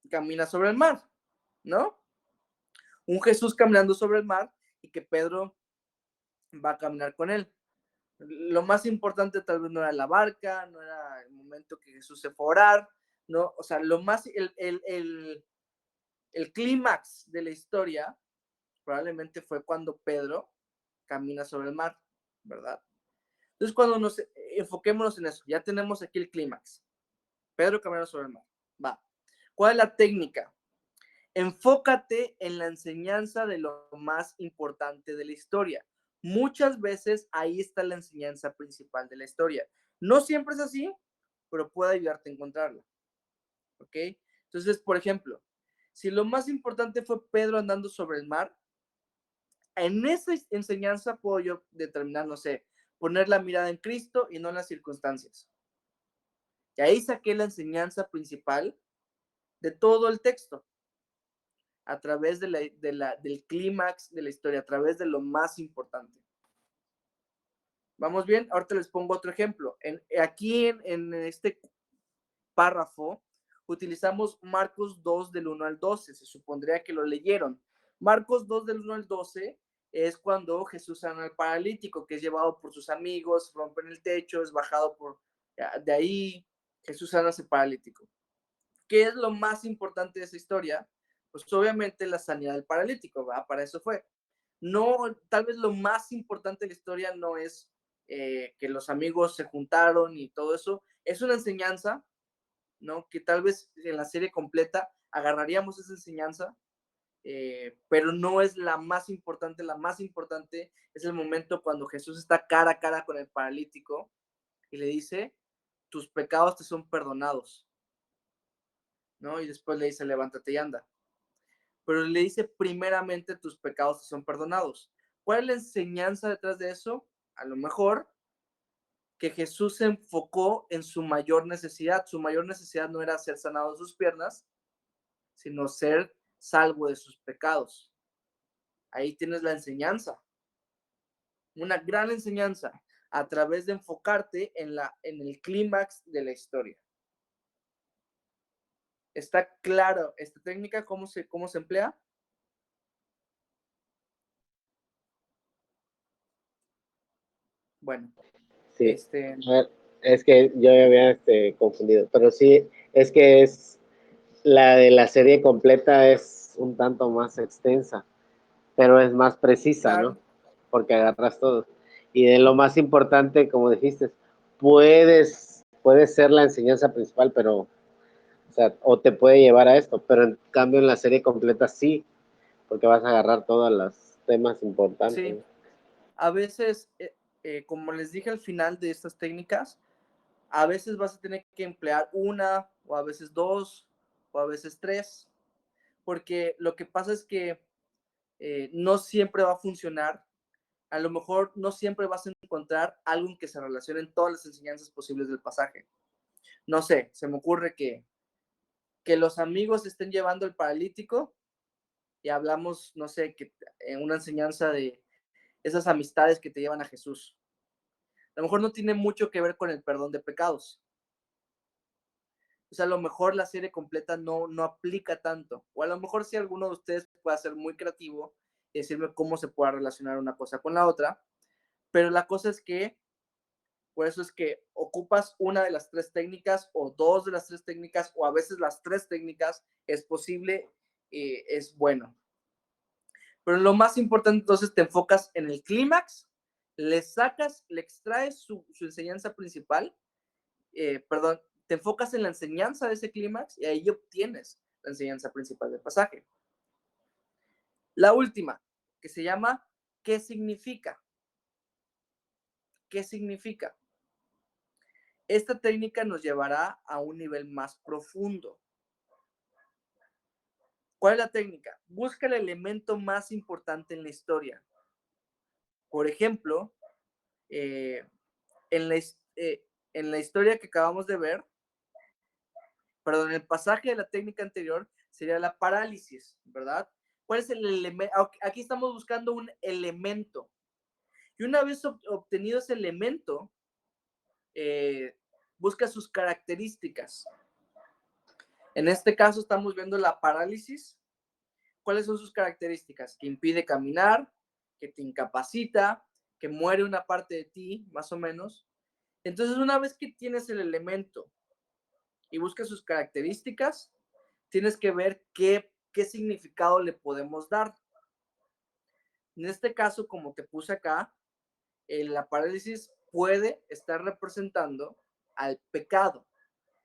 camina sobre el mar, ¿no? Un Jesús caminando sobre el mar y que Pedro va a caminar con él. Lo más importante tal vez no era la barca, no era el momento que Jesús se fue a orar, ¿no? O sea, lo más, el clímax de la historia probablemente fue cuando Pedro camina sobre el mar, ¿verdad? Entonces, cuando nos enfoquémonos en eso, ya tenemos aquí el clímax. Pedro camina sobre el mar. Va. ¿Cuál es la técnica? Enfócate en la enseñanza de lo más importante de la historia. Muchas veces ahí está la enseñanza principal de la historia. No siempre es así, pero puede ayudarte a encontrarla. ¿Ok? Entonces, por ejemplo, si lo más importante fue Pedro andando sobre el mar, en esa enseñanza puedo yo determinar, no sé, poner la mirada en Cristo y no en las circunstancias. Y ahí saqué la enseñanza principal de todo el texto, a través del clímax de la historia, a través de lo más importante. ¿Vamos bien? Ahorita les pongo otro ejemplo. Aquí en este párrafo utilizamos Marcos 2 del 1 al 12. Se supondría que lo leyeron. Marcos 2 del 1 al 12 es cuando Jesús sana al paralítico, que es llevado por sus amigos, rompen el techo, es bajado de ahí, Jesús sana a ese paralítico. ¿Qué es lo más importante de esa historia? Pues obviamente la sanidad del paralítico, ¿va? Para eso fue. No, tal vez lo más importante de la historia no es que los amigos se juntaron y todo eso. Es una enseñanza, ¿no? Que tal vez en la serie completa agarraríamos esa enseñanza, pero no es la más importante. La más importante es el momento cuando Jesús está cara a cara con el paralítico y le dice, tus pecados te son perdonados, ¿no? Y después le dice, levántate y anda. Pero le dice, primeramente, tus pecados te son perdonados. ¿Cuál es la enseñanza detrás de eso? A lo mejor que Jesús se enfocó en su mayor necesidad. Su mayor necesidad no era ser sanado de sus piernas, sino ser salvo de sus pecados. Ahí tienes la enseñanza. Una gran enseñanza a través de enfocarte en el clímax de la historia. ¿Está claro esta técnica? ¿Cómo se emplea? Bueno, Sí. A ver, es que yo había confundido, pero sí, es que es la de la serie completa es un tanto más extensa, pero es más precisa, claro, ¿no? Porque agarras todo. Y de lo más importante, como dijiste, puede ser la enseñanza principal, pero, o sea, o te puede llevar a esto, pero en cambio en la serie completa sí, porque vas a agarrar todos los temas importantes. sí. A veces, como les dije al final de estas técnicas, a veces vas a tener que emplear una, o a veces dos, o a veces tres, porque lo que pasa es que no siempre va a funcionar. A lo mejor no siempre vas a encontrar algo en que se relacionen todas las enseñanzas posibles del pasaje. No sé, se me ocurre que los amigos estén llevando el paralítico y hablamos, no sé, que en una enseñanza de esas amistades que te llevan a Jesús. A lo mejor no tiene mucho que ver con el perdón de pecados. O sea, a lo mejor la serie completa no aplica tanto. O a lo mejor si alguno de ustedes puede ser muy creativo y decirme cómo se puede relacionar una cosa con la otra. Pero la cosa es que, por eso es que ocupas una de las tres técnicas o dos de las tres técnicas o a veces las tres técnicas, es posible, es bueno. Pero lo más importante, entonces, te enfocas en el clímax, le extraes su enseñanza principal, perdón, te enfocas en la enseñanza de ese clímax y ahí obtienes la enseñanza principal del pasaje. La última, que se llama ¿qué significa? ¿Qué significa? Esta técnica nos llevará a un nivel más profundo. ¿Cuál es la técnica? Busca el elemento más importante en la historia. Por ejemplo, en la historia que acabamos de ver, perdón, el pasaje de la técnica anterior sería la parálisis, ¿verdad? ¿Cuál es el elemento? Aquí estamos buscando un elemento. Y una vez obtenido ese elemento, busca sus características. En este caso estamos viendo la parálisis. ¿Cuáles son sus características? Que impide caminar, que te incapacita, que muere una parte de ti, más o menos. Entonces, una vez que tienes el elemento y buscas sus características, tienes que ver qué significado le podemos dar. En este caso, como te puse acá, la parálisis puede estar representando al pecado,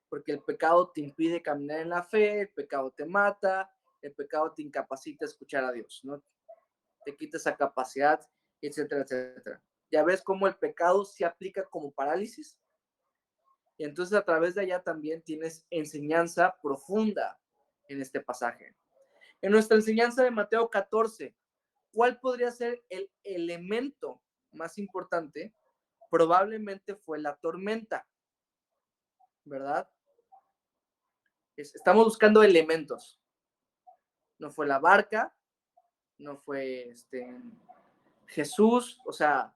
porque el pecado te impide caminar en la fe, el pecado te mata, el pecado te incapacita a escuchar a Dios, ¿no? Te quita esa capacidad, etcétera, etcétera. Ya ves cómo el pecado se aplica como parálisis. Y entonces a través de allá también tienes enseñanza profunda en este pasaje. En nuestra enseñanza de Mateo 14, ¿cuál podría ser el elemento más importante? Probablemente fue la tormenta, ¿verdad? Estamos buscando elementos. No fue la barca, no fue Jesús, o sea,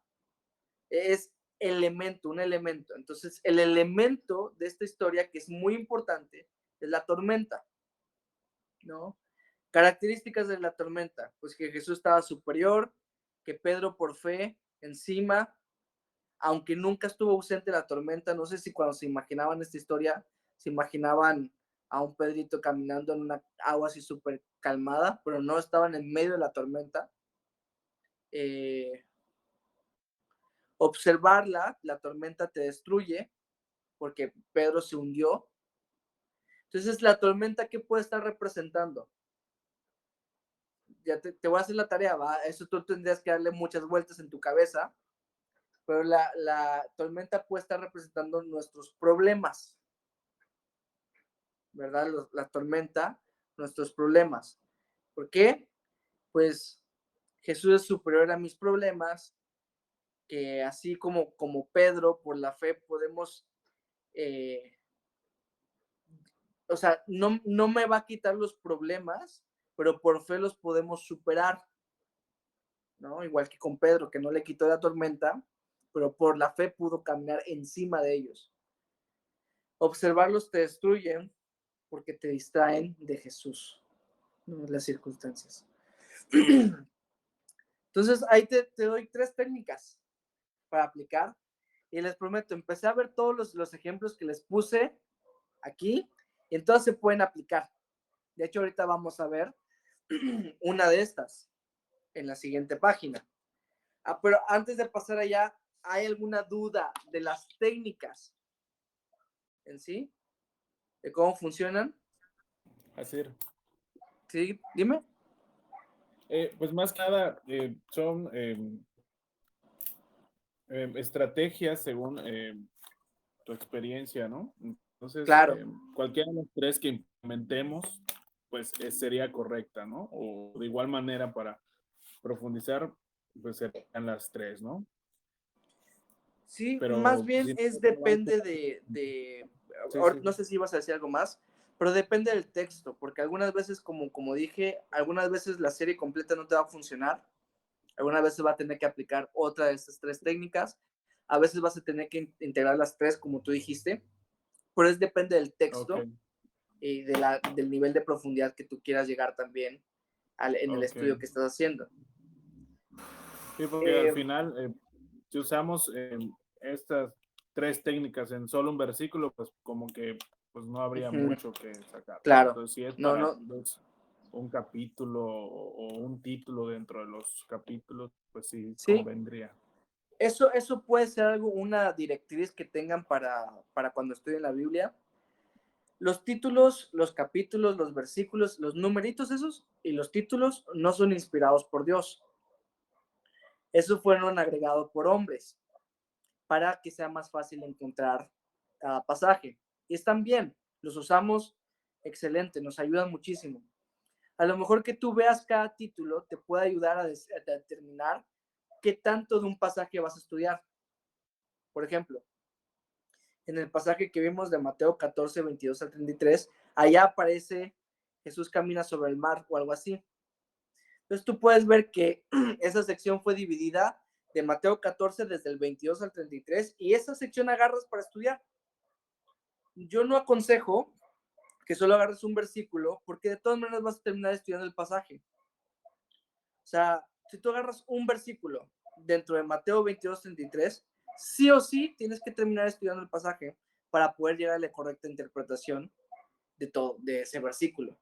es elemento, un elemento. Entonces, el elemento de esta historia que es muy importante es la tormenta, ¿no? Características de la tormenta, pues que Jesús estaba superior, que Pedro por fe encima, aunque nunca estuvo ausente la tormenta, no sé si cuando se imaginaban esta historia, se imaginaban a un Pedrito caminando en una agua así súper calmada, pero no, estaban en medio de la tormenta. Observarla, la tormenta te destruye, porque Pedro se hundió. Entonces, la tormenta, ¿qué puede estar representando? Ya te voy a hacer la tarea, ¿va? Eso tú tendrías que darle muchas vueltas en tu cabeza, pero la tormenta puede estar representando nuestros problemas, ¿verdad? La tormenta, nuestros problemas. ¿Por qué? Pues Jesús es superior a mis problemas, que así como Pedro, por la fe, podemos, o sea, no me va a quitar los problemas, pero por fe los podemos superar, ¿no? Igual que con Pedro, que no le quitó la tormenta, pero por la fe pudo caminar encima de ellos. Observarlos te destruyen porque te distraen de Jesús, no de las circunstancias. Entonces, ahí te doy 3 técnicas para aplicar. Y les prometo, empecé a ver todos los ejemplos que les puse aquí, y entonces se pueden aplicar. De hecho, ahorita vamos a ver una de estas en la siguiente página. Pero antes de pasar allá, ¿hay alguna duda de las técnicas en sí? ¿De cómo funcionan? Así. Sí, dime. Pues más que nada son estrategias según tu experiencia, ¿no? Entonces, Claro. cualquiera de las 3 que implementemos, pues sería correcta, ¿no? O de igual manera para profundizar, pues serían las 3, ¿no? Sí, más Pero bien si depende sí, sí. no sé si ibas a decir algo más, pero depende del texto, porque algunas veces, como dije, algunas veces la serie completa no te va a funcionar, algunas veces va a tener que aplicar otra de estas 3 técnicas, a veces vas a tener que integrar las 3 como tú dijiste, pero depende del texto Okay. y del nivel de profundidad que tú quieras llegar también en el estudio que estás haciendo. Sí, porque al final, si usamos estas 3 técnicas en solo un versículo, pues como que pues no habría mucho que sacar, ¿no? Claro. Entonces, si es No, para no. un capítulo o un título dentro de los capítulos, pues sí, Sí, convendría. eso puede ser algo, una directriz que tengan para cuando estudien la Biblia. Los títulos, los capítulos, los versículos, los numeritos esos y los títulos no son inspirados por Dios. Esos fueron agregados por hombres para que sea más fácil encontrar cada pasaje. Y están bien, los usamos excelente, nos ayudan muchísimo. A lo mejor que tú veas cada título te puede ayudar a determinar qué tanto de un pasaje vas a estudiar. Por ejemplo, en el pasaje que vimos de Mateo 14, 22 al 33, allá aparece Jesús camina sobre el mar o algo así. Entonces tú puedes ver que esa sección fue dividida de Mateo 14 desde el 22 al 33 y esa sección agarras para estudiar. Yo no aconsejo que solo agarres un versículo porque de todas maneras vas a terminar estudiando el pasaje. O sea, si tú agarras un versículo dentro de Mateo 22, 33, sí o sí tienes que terminar estudiando el pasaje para poder llegar a la correcta interpretación de ese versículo.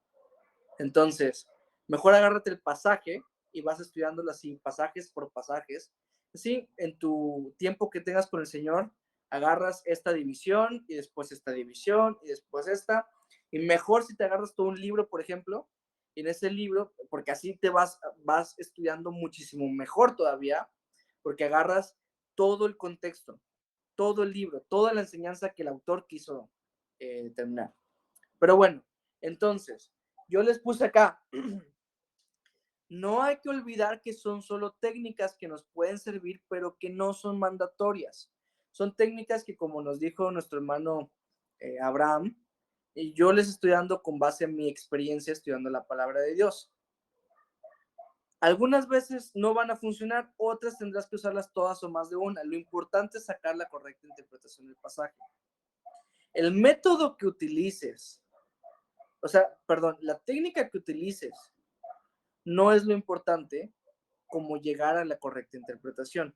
Entonces, mejor agárrate el pasaje y vas estudiándolo así, pasajes por pasajes. Así, en tu tiempo que tengas con el Señor, agarras esta división y después esta división y después esta. Y mejor si te agarras todo un libro, por ejemplo, y en ese libro, porque así te vas estudiando muchísimo mejor todavía, porque agarras todo el contexto, todo el libro, toda la enseñanza que el autor quiso terminar. Pero bueno, entonces, yo les puse acá, no hay que olvidar que son solo técnicas que nos pueden servir, pero que no son mandatorias. Son técnicas que, como nos dijo nuestro hermano Abraham, y yo les estoy dando con base en mi experiencia estudiando la palabra de Dios. Algunas veces no van a funcionar, otras tendrás que usarlas todas o más de una. Lo importante es sacar la correcta interpretación del pasaje. El método que utilices, la técnica que utilices no es lo importante como llegar a la correcta interpretación.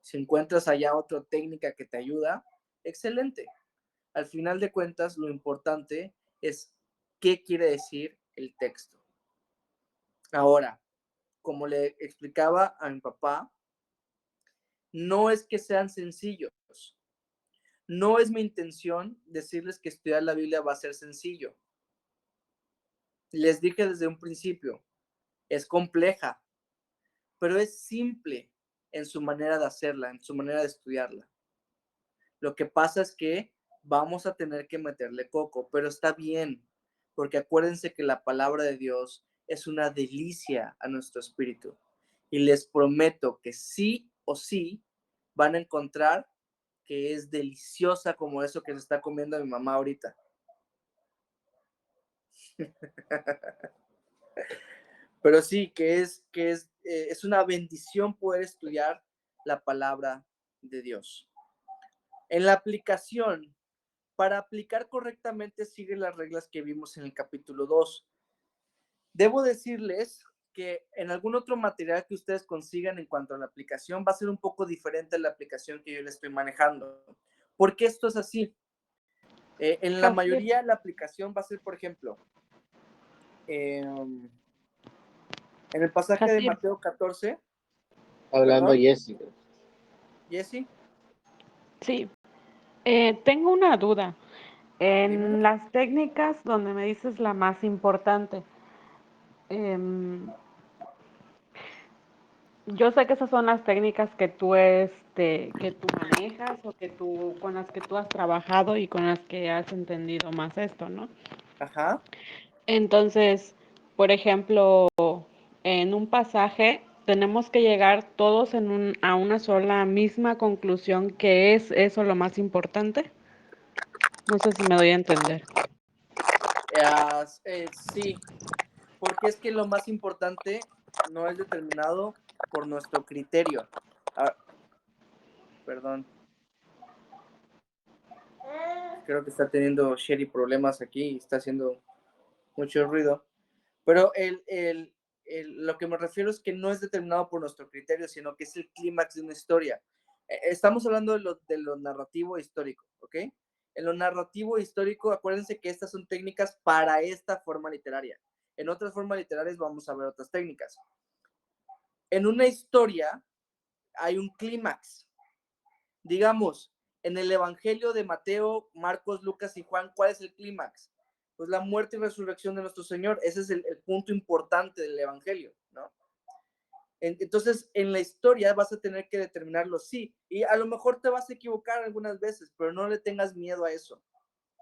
Si encuentras allá otra técnica que te ayuda, excelente. Al final de cuentas, lo importante es qué quiere decir el texto. Ahora, como le explicaba a mi papá, no es que sean sencillos. No es mi intención decirles que estudiar la Biblia va a ser sencillo. Les dije desde un principio, es compleja, pero es simple en su manera de hacerla, en su manera de estudiarla. Lo que pasa es que vamos a tener que meterle coco, pero está bien, porque acuérdense que la palabra de Dios es una delicia a nuestro espíritu. Y les prometo que sí o sí van a encontrar que es deliciosa como eso que se está comiendo mi mamá ahorita. Pero sí, es una bendición poder estudiar la palabra de Dios. En la aplicación, para aplicar correctamente, sigue las reglas que vimos en el capítulo 2. Debo decirles que en algún otro material que ustedes consigan en cuanto a la aplicación, va a ser un poco diferente a la aplicación que yo le estoy manejando. ¿Por qué esto es así? En la mayoría, la aplicación va a ser, por ejemplo, en el pasaje de Mateo 14. Hablando ¿Perdón? Jessica. Jessy. Sí, tengo una duda. Dímelo. En las técnicas donde me dices la más importante, em, yo sé que esas son las técnicas que que tú manejas o con las que tú has trabajado y con las que has entendido más esto, ¿no? Ajá. Entonces, por ejemplo, en un pasaje tenemos que llegar todos a una sola misma conclusión, que es eso lo más importante. No sé si me doy a entender. Sí, porque es que lo más importante no es determinado por nuestro criterio. Ah, perdón, creo que está teniendo Sherry problemas aquí, está haciendo mucho ruido. Pero lo que me refiero es que no es determinado por nuestro criterio, sino que es el clímax de una historia. Estamos hablando de lo narrativo histórico, ¿ok? En lo narrativo histórico, acuérdense que estas son técnicas para esta forma literaria. En otras formas literarias vamos a ver otras técnicas. En una historia hay un clímax. Digamos, en el Evangelio de Mateo, Marcos, Lucas y Juan, ¿cuál es el clímax? Pues la muerte y resurrección de nuestro Señor. Ese es el punto importante del Evangelio, ¿no? Entonces, en la historia vas a tener que determinarlo, sí, y a lo mejor te vas a equivocar algunas veces, pero no le tengas miedo a eso.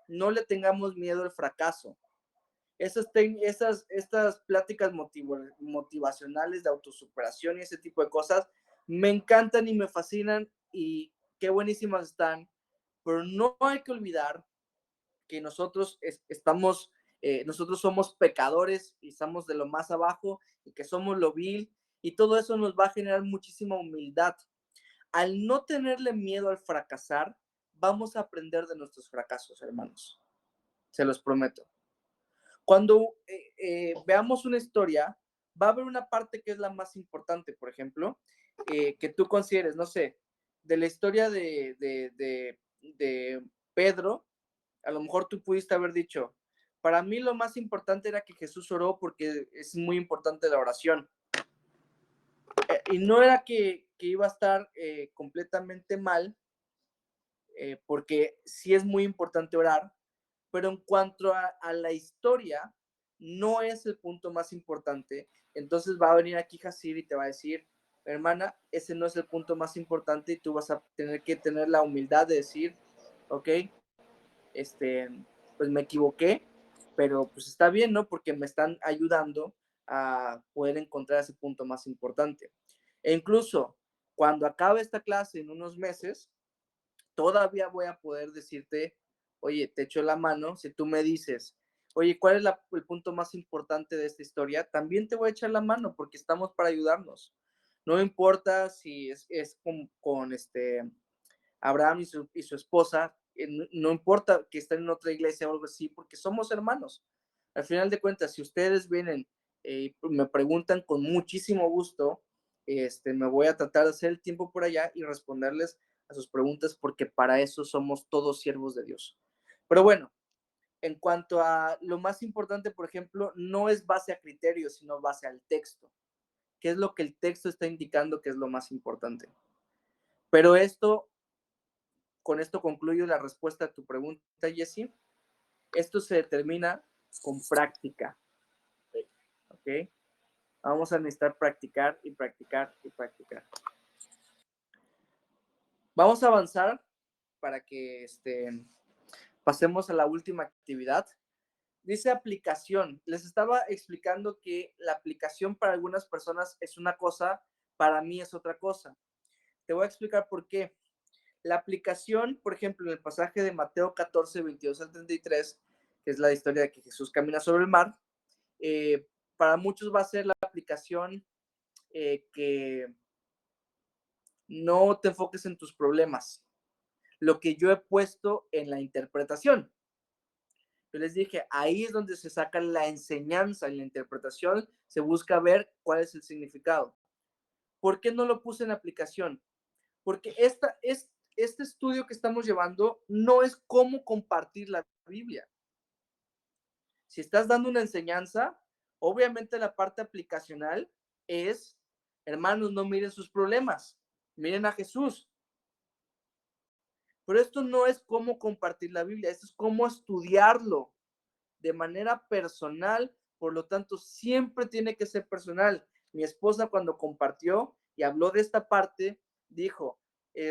No le tengamos miedo al fracaso. Estas pláticas motivacionales de autosuperación y ese tipo de cosas me encantan y me fascinan y qué buenísimas están, pero no hay que olvidar que nosotros estamos nosotros somos pecadores y estamos de lo más abajo y que somos lo vil, y todo eso nos va a generar muchísima humildad. Al no tenerle miedo al fracasar, vamos a aprender de nuestros fracasos, hermanos. Se los prometo. Cuando veamos una historia, va a haber una parte que es la más importante, por ejemplo, que tú consideres, no sé, de la historia de Pedro, a lo mejor tú pudiste haber dicho, para mí lo más importante era que Jesús oró porque es muy importante la oración. Y no era que iba a estar completamente mal, porque sí es muy importante orar, pero en cuanto a la historia, no es el punto más importante. Entonces va a venir aquí Hasir y te va a decir, hermana, ese no es el punto más importante, y tú vas a tener que tener la humildad de decir, ok, pues me equivoqué, pero pues está bien, ¿no? Porque me están ayudando a poder encontrar ese punto más importante. E incluso cuando acabe esta clase en unos meses, todavía voy a poder decirte, oye, te echo la mano. Si tú me dices, oye, ¿cuál es el punto más importante de esta historia? También te voy a echar la mano porque estamos para ayudarnos. No importa si es con Abraham y su esposa, no importa que estén en otra iglesia o algo así, porque somos hermanos. Al final de cuentas, si ustedes vienen y me preguntan, con muchísimo gusto, me voy a tratar de hacer el tiempo por allá y responderles a sus preguntas, porque para eso somos todos siervos de Dios. Pero bueno, en cuanto a lo más importante, por ejemplo, no es base a criterios, sino base al texto. ¿Qué es lo que el texto está indicando que es lo más importante? Pero con esto concluyo la respuesta a tu pregunta, Jessy. Esto se determina con práctica. ¿Ok? Vamos a necesitar practicar y practicar y practicar. Vamos a avanzar para que pasemos a la última actividad. Dice aplicación. Les estaba explicando que la aplicación para algunas personas es una cosa, para mí es otra cosa. Te voy a explicar por qué. La aplicación, por ejemplo, en el pasaje de Mateo 14, 22 al 33, que es la historia de que Jesús camina sobre el mar, para muchos va a ser la aplicación que no te enfoques en tus problemas. Lo que yo he puesto en la interpretación. Yo les dije, ahí es donde se saca la enseñanza. En la interpretación se busca ver cuál es el significado. ¿Por qué no lo puse en aplicación? Porque este estudio que estamos llevando no es cómo compartir la Biblia. Si estás dando una enseñanza, obviamente la parte aplicacional es, hermanos, no miren sus problemas, miren a Jesús. Pero esto no es cómo compartir la Biblia, esto es cómo estudiarlo de manera personal. Por lo tanto, siempre tiene que ser personal. Mi esposa, cuando compartió y habló de esta parte, dijo,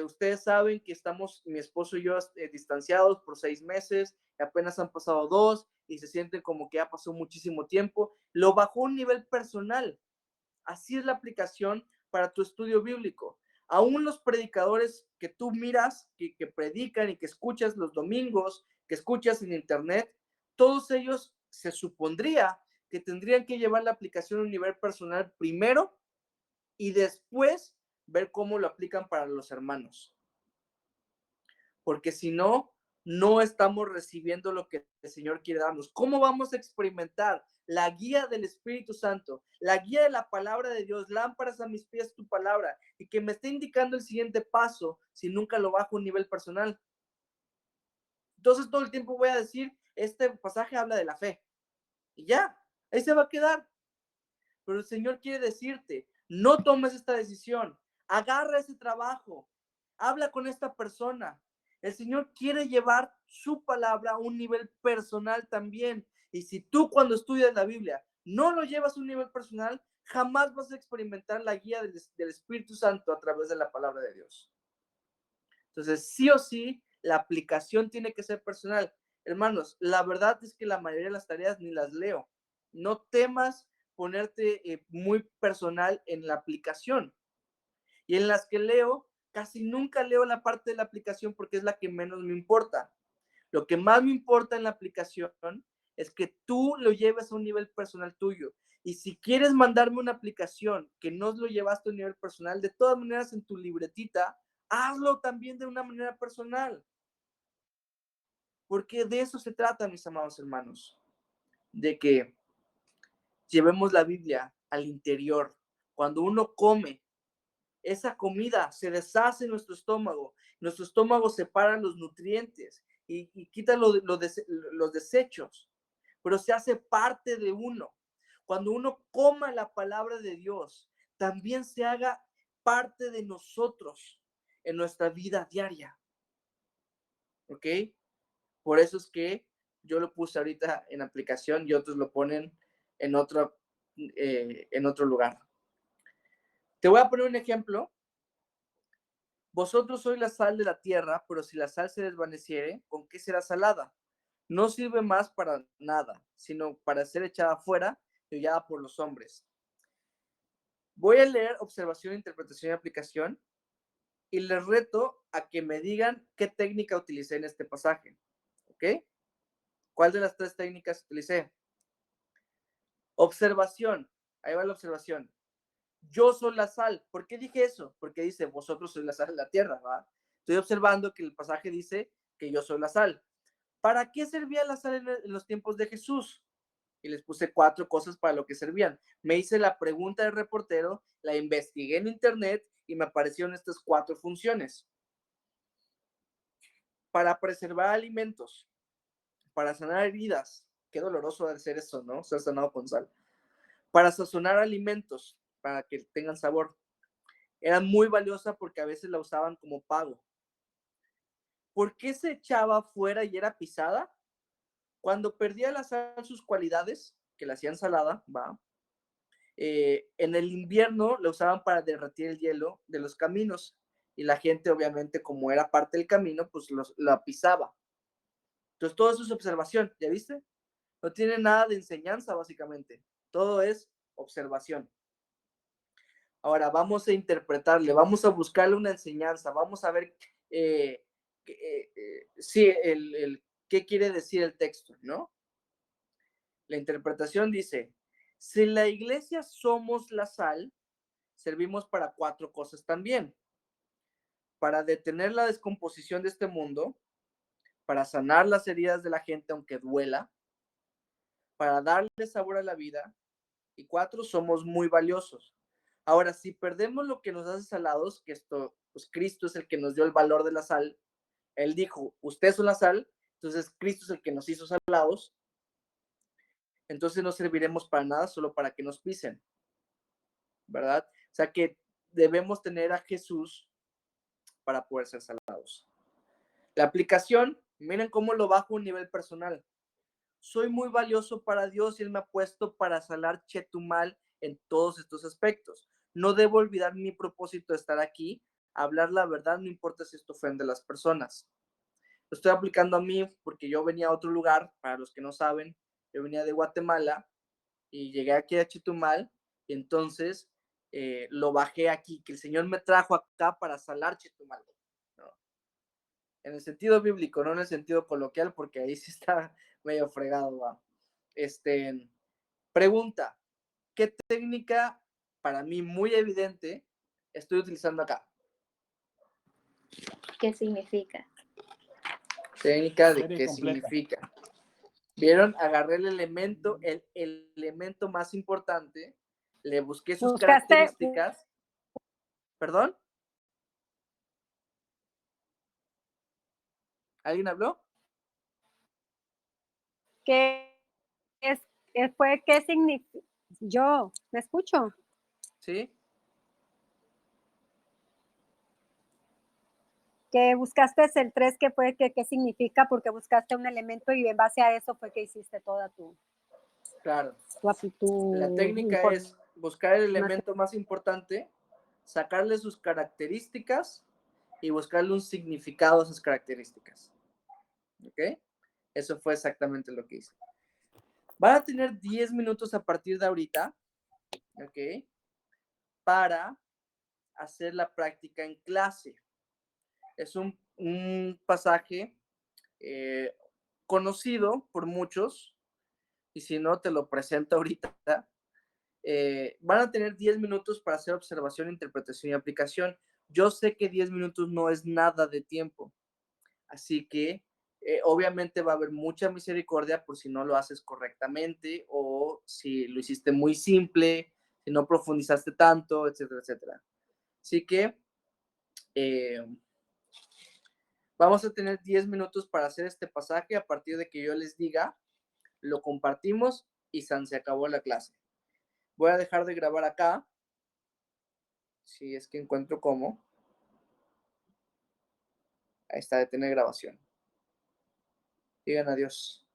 ustedes saben que estamos, mi esposo y yo, distanciados por 6 meses, apenas han pasado 2 y se sienten como que ya pasó muchísimo tiempo. Lo bajó a un nivel personal. Así es la aplicación para tu estudio bíblico. Aún los predicadores que tú miras, que predican y que escuchas los domingos, que escuchas en internet, todos ellos se supondría que tendrían que llevar la aplicación a un nivel personal primero y después ver cómo lo aplican para los hermanos. Porque si no, no estamos recibiendo lo que el Señor quiere darnos. ¿Cómo vamos a experimentar la guía del Espíritu Santo, la guía de la palabra de Dios, lámparas a mis pies tu palabra, y que me esté indicando el siguiente paso si nunca lo bajo a un nivel personal? Entonces todo el tiempo voy a decir, este pasaje habla de la fe, y ya, ahí se va a quedar. Pero el Señor quiere decirte, no tomes esta decisión, agarra ese trabajo, habla con esta persona. El Señor quiere llevar su palabra a un nivel personal también. Y si tú, cuando estudias la Biblia, no lo llevas a un nivel personal, jamás vas a experimentar la guía del Espíritu Santo a través de la palabra de Dios. Entonces, sí o sí, la aplicación tiene que ser personal. Hermanos, la verdad es que la mayoría de las tareas ni las leo. No temas ponerte muy personal en la aplicación. Y en las que leo, casi nunca leo la parte de la aplicación porque es la que menos me importa. Lo que más me importa en la aplicación es que tú lo lleves a un nivel personal tuyo. Y si quieres mandarme una aplicación que no lo llevaste a un nivel personal, de todas maneras en tu libretita, hazlo también de una manera personal. Porque de eso se trata, mis amados hermanos. De que llevemos la Biblia al interior. Cuando uno come, esa comida se deshace en nuestro estómago separa los nutrientes y quita los desechos, pero se hace parte de uno. Cuando uno coma la palabra de Dios, también se haga parte de nosotros en nuestra vida diaria. ¿Ok? Por eso es que yo lo puse ahorita en aplicación y otros lo ponen en otro lugar. Te voy a poner un ejemplo. Vosotros sois la sal de la tierra, pero si la sal se desvaneciere, ¿con qué será salada? No sirve más para nada, sino para ser echada afuera y hollada por los hombres. Voy a leer observación, interpretación y aplicación y les reto a que me digan qué técnica utilicé en este pasaje. ¿Ok? ¿Cuál de las tres técnicas utilicé? Observación. Ahí va la observación. Yo soy la sal. ¿Por qué dije eso? Porque dice, vosotros sois la sal de la tierra, ¿va? Estoy observando que el pasaje dice que yo soy la sal. ¿Para qué servía la sal en los tiempos de Jesús? Y les puse 4 cosas para lo que servían. Me hice la pregunta del reportero, la investigué en internet y me aparecieron estas 4 funciones. Para preservar alimentos, para sanar heridas. Qué doloroso debe ser eso, ¿no? Ser sanado con sal. Para sazonar alimentos, para que tengan sabor. Era muy valiosa porque a veces la usaban como pago. ¿Por qué se echaba afuera y era pisada? Cuando perdía la sal sus cualidades, que la hacían salada, ¿va? En el invierno la usaban para derretir el hielo de los caminos y la gente obviamente como era parte del camino, pues la pisaba. Entonces todo eso es observación, ¿ya viste? No tiene nada de enseñanza básicamente, todo es observación. Ahora vamos a interpretarle, vamos a buscarle una enseñanza, vamos a ver sí, qué quiere decir el texto, ¿no? La interpretación dice, si la iglesia somos la sal, servimos para 4 cosas también. Para detener la descomposición de este mundo, para sanar las heridas de la gente aunque duela, para darle sabor a la vida, y 4, somos muy valiosos. Ahora, si perdemos lo que nos hace salados, que esto, pues Cristo es el que nos dio el valor de la sal, Él dijo, ustedes son la sal, entonces Cristo es el que nos hizo salados, entonces no serviremos para nada, solo para que nos pisen, ¿verdad? O sea que debemos tener a Jesús para poder ser salados. La aplicación, miren cómo lo bajo a un nivel personal. Soy muy valioso para Dios y Él me ha puesto para sanar Chetumal en todos estos aspectos. No debo olvidar mi propósito de estar aquí, hablar la verdad, no importa si esto ofende a las personas. Lo estoy aplicando a mí porque yo venía a otro lugar, para los que no saben, yo venía de Guatemala y llegué aquí a Chetumal y entonces lo bajé aquí, que el Señor me trajo acá para sanar Chetumal, ¿no? En el sentido bíblico, no en el sentido coloquial, porque ahí sí está medio fregado, ¿va? Pregunta, ¿qué técnica para mí muy evidente estoy utilizando acá? ¿Qué significa? Técnica de Serie qué completa. significa. ¿Vieron? Agarré el elemento más importante, le busqué sus Buscaste características. ¿Perdón? ¿Alguien habló? qué fue, qué significa. Yo, ¿me escucho? ¿Sí? Que buscaste el 3, que fue, qué significa, porque buscaste un elemento y en base a eso fue que hiciste toda Claro. tu La técnica es buscar el elemento más importante, sacarle sus características y buscarle un significado a esas características. ¿Ok? Eso fue exactamente lo que hice. Van a tener 10 minutos a partir de ahorita, ¿ok? Para hacer la práctica en clase. Es un pasaje conocido por muchos, y si no, te lo presento ahorita. Van a tener 10 minutos para hacer observación, interpretación y aplicación. Yo sé que 10 minutos no es nada de tiempo, así que obviamente va a haber mucha misericordia por si no lo haces correctamente o si lo hiciste muy simple, si no profundizaste tanto, etcétera, etcétera. Así que vamos a tener 10 minutos para hacer este pasaje. A partir de que yo les diga, lo compartimos y se acabó la clase. Voy a dejar de grabar acá, si es que encuentro cómo. Ahí está, detener grabación. Digan adiós.